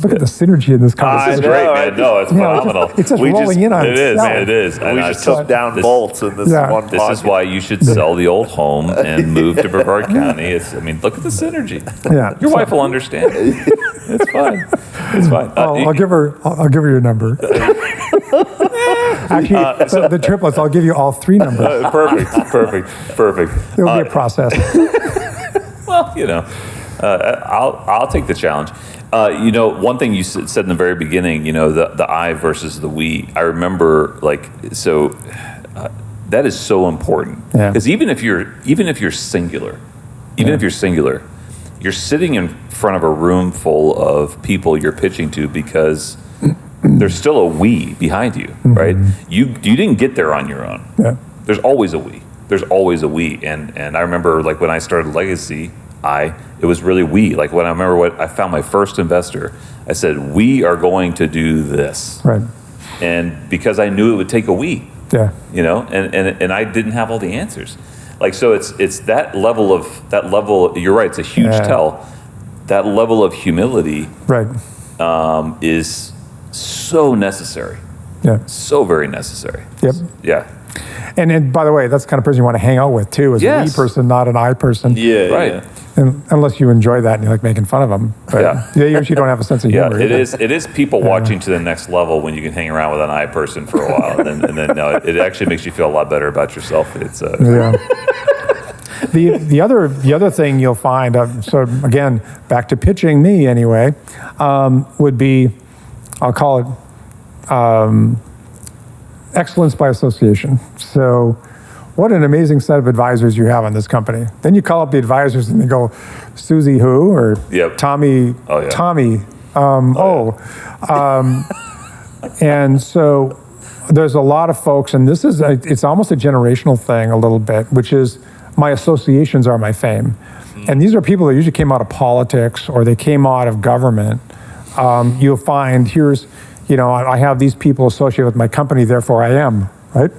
Look at the synergy in this It's conversation. great, man. No, it's phenomenal. It's just rolling in on it is, itself. man. It is. We just took down bolts in this one This is why you should sell the old home and move to Brevard County. Look at the synergy. Yeah. Your wife will understand. It's fine. It's fine. I'll give her your number. Actually, the triplets, I'll give you all 3 numbers. Perfect. It'll be a process. Well, I'll take the challenge. One thing you said in the very beginning, the I versus the we. I remember, that is so important because even if you're singular, you're sitting in front of a room full of people you're pitching to because there's still a we behind you, right? You didn't get there on your own. Yeah. There's always a we. And I remember when I started Legacy, it was really we. When I found my first investor, I said, we are going to do this. Right. And because I knew it would take a we. Yeah. And I didn't have all the answers. So it's that level, you're right, it's a huge tell. That level of humility is so necessary. Yeah. So very necessary. Yep. Yeah. And by the way, that's the kind of person you want to hang out with too, is a we person, not an I person. Yeah. Right. Yeah. And unless you enjoy that and you like making fun of them. But you usually don't have a sense of humor. It is people watching to the next level when you can hang around with an I person for a while. and then it actually makes you feel a lot better about yourself. It's The other thing you'll find, so again, back to pitching me anyway, would be, I'll call it excellence by association. So what an amazing set of advisors you have on this company. Then you call up the advisors and they go, Susie who? Or Tommy, Tommy, and so there's a lot of folks, and this is, it's almost a generational thing a little bit, which is my associations are my fame. And these are people that usually came out of politics or they came out of government. You'll find I have these people associated with my company, therefore I am, right?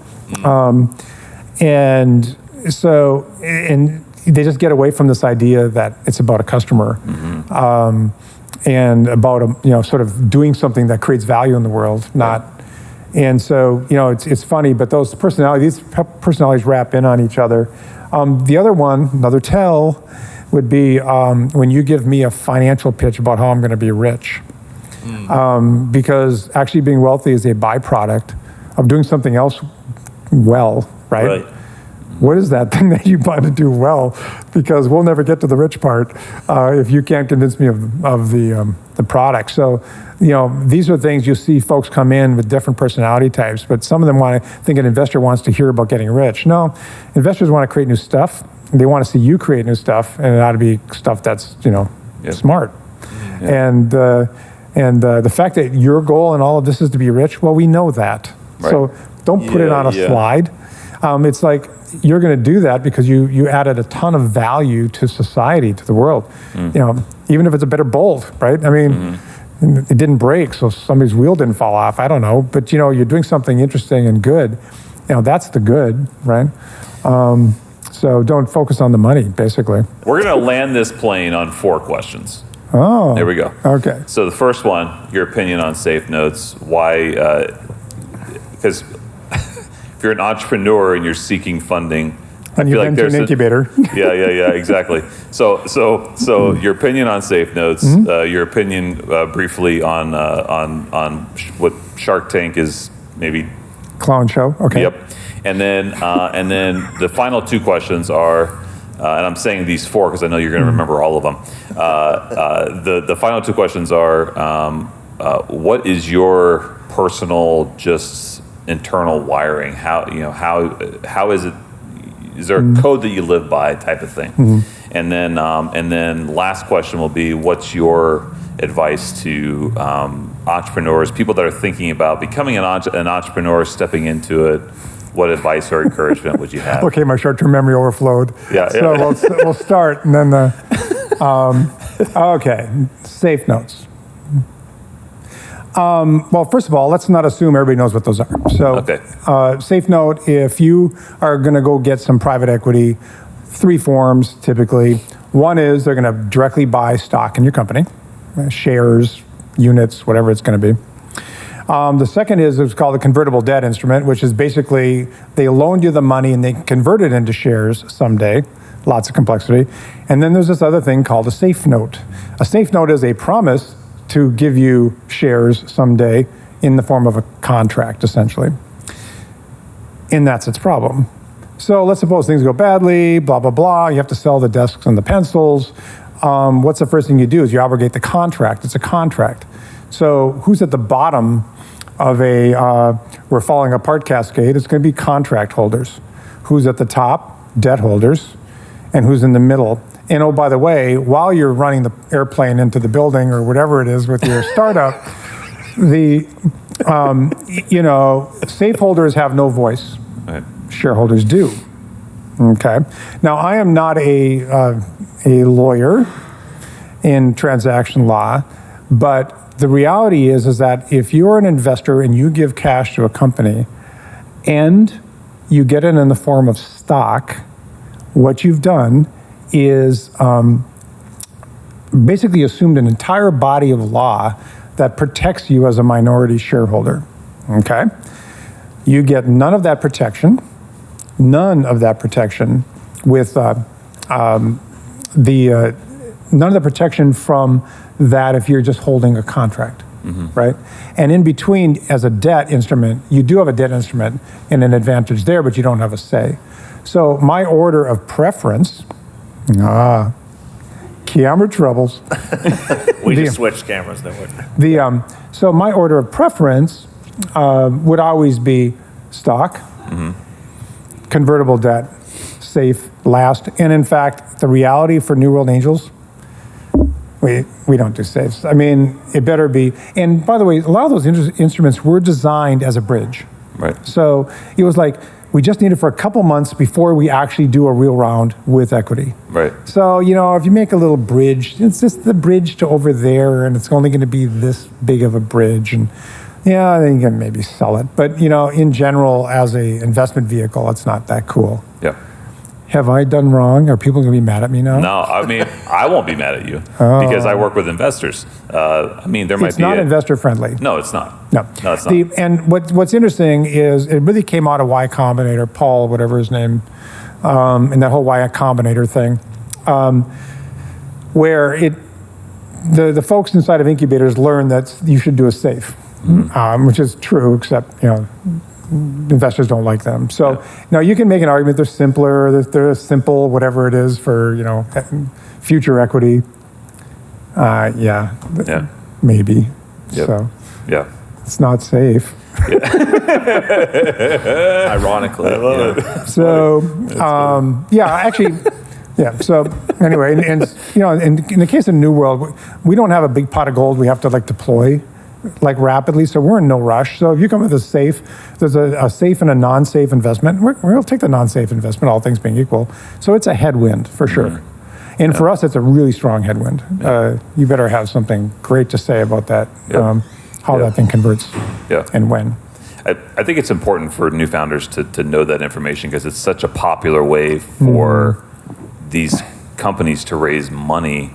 And they just get away from this idea that it's about a customer and about sort of doing something that creates value in the world, not. And so it's funny, but these personalities wrap in on each other. The other one, another tell, would be when you give me a financial pitch about how I'm going to be rich. Because actually being wealthy is a byproduct of doing something else well, right? What is that thing that you want to do well? Because we'll never get to the rich part if you can't convince me of the product. So, these are things you see folks come in with different personality types, but some of them think an investor wants to hear about getting rich. No, investors want to create new stuff. They want to see you create new stuff, and it ought to be stuff that's, smart. And the fact that your goal in all of this is to be rich, well, we know that. Right. So don't put it on a slide. It's like you're going to do that because you added a ton of value to society, to the world. Even if it's a better bolt, right? I mean, it didn't break, so somebody's wheel didn't fall off. I don't know, but you're doing something interesting and good. That's the good, right? So don't focus on the money, basically. We're going to land this plane on 4 questions. Oh, there we go. Okay. So the first one, your opinion on safe notes. Why? Because if you're an entrepreneur and you're seeking funding, and you venture an incubator. Yeah, exactly. So your opinion on safe notes. Your opinion briefly on what Shark Tank is, maybe. Clown show. Okay. Yep. And then the final 2 questions are. And I'm saying these 4 because I know you're going to remember all of them. The final 2 questions are: what is your personal, just internal wiring? How is it? Is there a code that you live by, type of thing? And then last question will be: what's your advice to entrepreneurs, people that are thinking about becoming an entrepreneur, stepping into it? What advice or encouragement would you have? Okay, my short-term memory overflowed. Yeah. So we'll start, and then okay, safe notes. Well, first of all, let's not assume everybody knows what those are. So, safe note: if you are going to go get some private equity, 3 forms typically. One is they're going to directly buy stock in your company, shares, units, whatever it's going to be. The second is it's called a convertible debt instrument, which is basically they loaned you the money and they convert it into shares someday. Lots of complexity. And then there's this other thing called a safe note. A safe note is a promise to give you shares someday in the form of a contract, essentially. And that's its problem. So let's suppose things go badly, blah, blah, blah. You have to sell the desks and the pencils. What's the first thing you do is you abrogate the contract. It's a contract. So who's at the bottom of we're falling apart cascade? It's going to be contract holders. Who's at the top? Debt holders. And who's in the middle? And oh, by the way, while you're running the airplane into the building or whatever it is with your startup, safe holders have no voice. Right. Shareholders do. Okay. Now, I am not a lawyer in transaction law, but the reality is that if you're an investor and you give cash to a company and you get it in the form of stock, what you've done is basically assumed an entire body of law that protects you as a minority shareholder. Okay? You get none of that protection with none of the protection from that if you're just holding a contract, right? And in between, as a debt instrument, you do have a debt instrument and an advantage there, but you don't have a say. So my order of preference, camera troubles. We just switched cameras, didn't we? So my order of preference would always be stock, convertible debt, safe last. And in fact, the reality for New World Angels, we don't do safes. I mean, it better be. And by the way, a lot of those instruments were designed as a bridge. Right. So it was like, we just need it for a couple months before we actually do a real round with equity. Right. So, if you make a little bridge, it's just the bridge to over there, and it's only going to be this big of a bridge. And then you can maybe sell it. But, in general, as a investment vehicle, it's not that cool. Yeah. Have I done wrong? Are people going to be mad at me now? No, I mean, I won't be mad at you because I work with investors. There might be. It's not investor friendly. No, it's not. No, it's not. And what's interesting is it really came out of Y Combinator, Paul, whatever his name, and that whole Y Combinator thing, where the folks inside of incubators learned that you should do a safe, which is true, except investors don't like them. So now you can make an argument they're simpler, they're simple, whatever it is for future equity. Maybe. Yep. So yeah, it's not safe. Ironically, I love it. So So anyway, and in the case of New World, we don't have a big pot of gold we have to deploy rapidly, so we're in no rush. So if you come with a safe, there's a safe and a non-safe investment. We'll take the non-safe investment, all things being equal. So it's a headwind for sure. And for us, it's a really strong headwind. You better have something great to say about that, how that thing converts and when. I think it's important for new founders to know that information because it's such a popular way for these companies to raise money.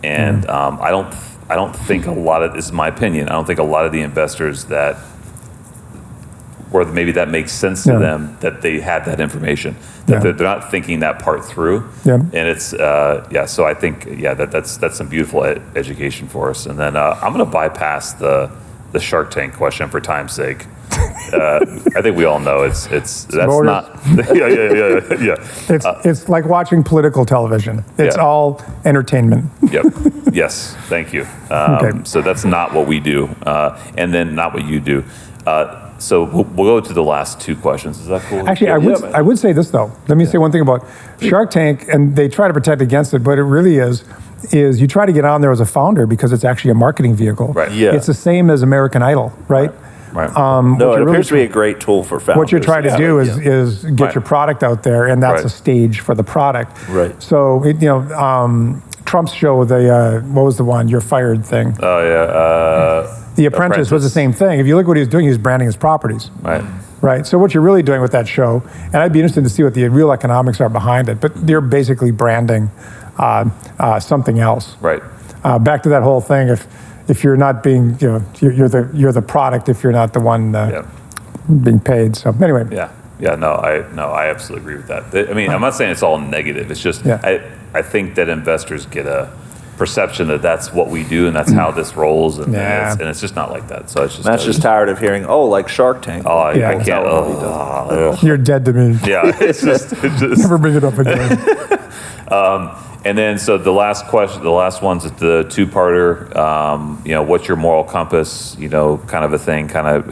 And I don't think a lot of, this is my opinion, I don't think a lot of the investors or maybe that makes sense to them that they have that information, that they're not thinking that part through. And it's, so I think, that's some beautiful education for us. And then I'm going to bypass the Shark Tank question for time's sake. I think we all know that's Motors. not, It's like watching political television. It's all entertainment. Yes, thank you. Okay. So that's not what we do, and then not what you do. So we'll go to the last two questions. Is that cool? Actually, I would say this though. Let me say one thing about Shark Tank, and they try to protect against it, but it really is you try to get on there as a founder because it's actually a marketing vehicle. Right. Yeah. It's the same as American Idol, right? Right. No, it appears to be a great tool for founders. What you're trying to do is get your product out there, and that's a stage for the product. Right. So, Trump's show, what was the one, You're Fired thing? Oh, yeah. The Apprentice was the same thing. If you look what he was doing, he was branding his properties. Right. So what you're really doing with that show, and I'd be interested to see what the real economics are behind it, but they're basically branding something else. Right. Back to that whole thing, if you're not being, you're the product if you're not the one being paid. So anyway. Yeah, no, I absolutely agree with that. I mean, I'm not saying it's all negative. It's just I think that investors get a perception that that's what we do and that's how this rolls, and it's just not like that. So it's just Matt's just tired of hearing, like Shark Tank. Oh, I can't. You're dead to me. Yeah, it's just never bring it up again. And then, so the last question, the last one's the two-parter. What's your moral compass? Kind of a thing. Kind of,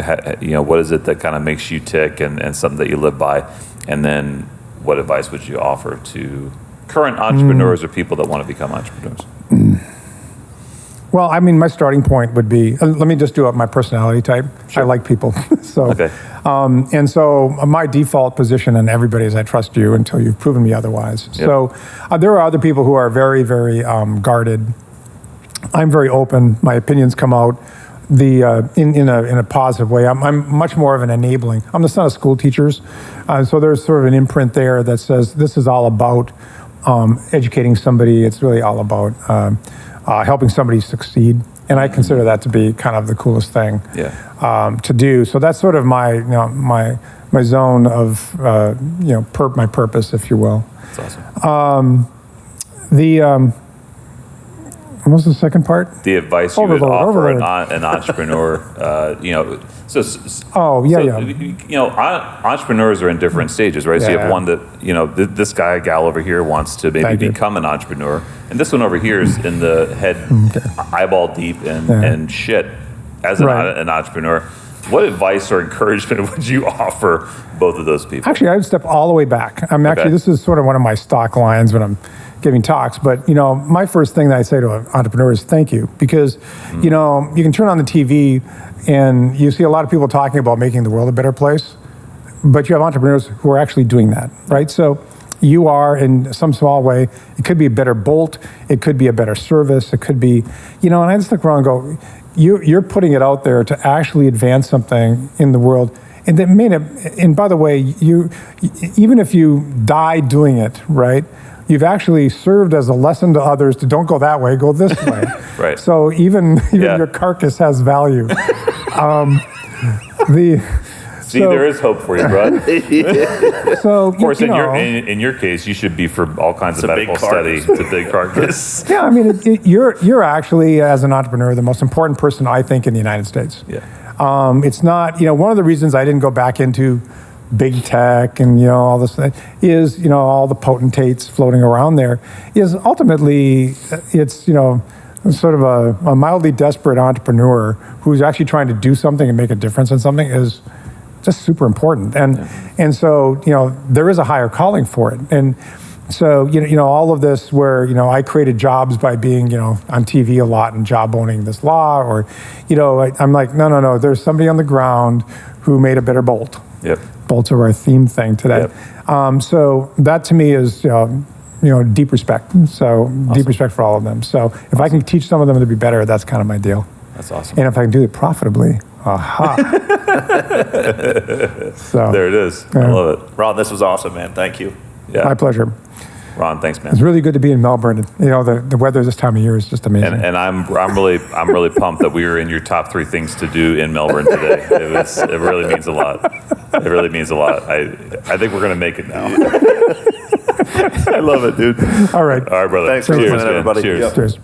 what is it that kind of makes you tick, and something that you live by? And then, what advice would you offer to current entrepreneurs or people that want to become entrepreneurs? Well, I mean, my starting point would be, let me just do up my personality type. Sure. I like people. And so my default position in everybody is I trust you until you've proven me otherwise. Yep. So there are other people who are very, very guarded. I'm very open. My opinions come out in a positive way. I'm much more of an enabling. I'm the son of school teachers. So there's sort of an imprint there that says this is all about educating somebody. It's really all about helping somebody succeed, and I consider that to be kind of the coolest thing to do. So that's sort of my my zone of my purpose, if you will. That's awesome. What was the second part? The advice you would offer an entrepreneur. Entrepreneurs are in different stages, right? So you have one that, this guy, gal over here wants to maybe become an entrepreneur. And this one over here is in the head eyeball deep and shit as an entrepreneur. What advice or encouragement would you offer both of those people? Actually, I would step all the way back. This is sort of one of my stock lines when I'm giving talks, but my first thing that I say to an entrepreneur is thank you, because you can turn on the TV and you see a lot of people talking about making the world a better place, but you have entrepreneurs who are actually doing that, right? So you are, in some small way, it could be a better bolt, it could be a better service, it could be, and I just look around and go, you're putting it out there to actually advance something in the world. And that and by the way, even if you die doing it, right, you've actually served as a lesson to others to don't go that way, go this way. Right. So even your carcass has value. There is hope for you, bud. So, of course, in your case, you should be for all kinds of medical study. It's a big carcass. Yeah, I mean, you're actually, as an entrepreneur, the most important person, I think, in the United States. Yeah. It's not, one of the reasons I didn't go back into big tech and, all this is, all the potentates floating around there is ultimately, it's, sort of a mildly desperate entrepreneur who's actually trying to do something and make a difference in something is just super important. And so, there is a higher calling for it. And so, all of this where, I created jobs by being, on TV a lot and job owning this law, or, I'm like, no, there's somebody on the ground who made a better bolt. Yep. Bolts are our theme thing today. Yep. So that to me is, deep respect. So awesome. Deep respect for all of them. So if I can teach some of them to be better, that's kind of my deal. That's awesome. And if I can do it profitably, aha. So there it is. I love it. Ron, this was awesome, man. Thank you. Yeah. My pleasure. Ron, thanks, man. It's really good to be in Melbourne. The weather this time of year is just amazing. And I'm really pumped that we were in your top 3 things to do in Melbourne today. It really means a lot. It really means a lot. I think we're gonna make it now. I love it, dude. All right, brother. Thanks for listening, everybody. Cheers. Cheers.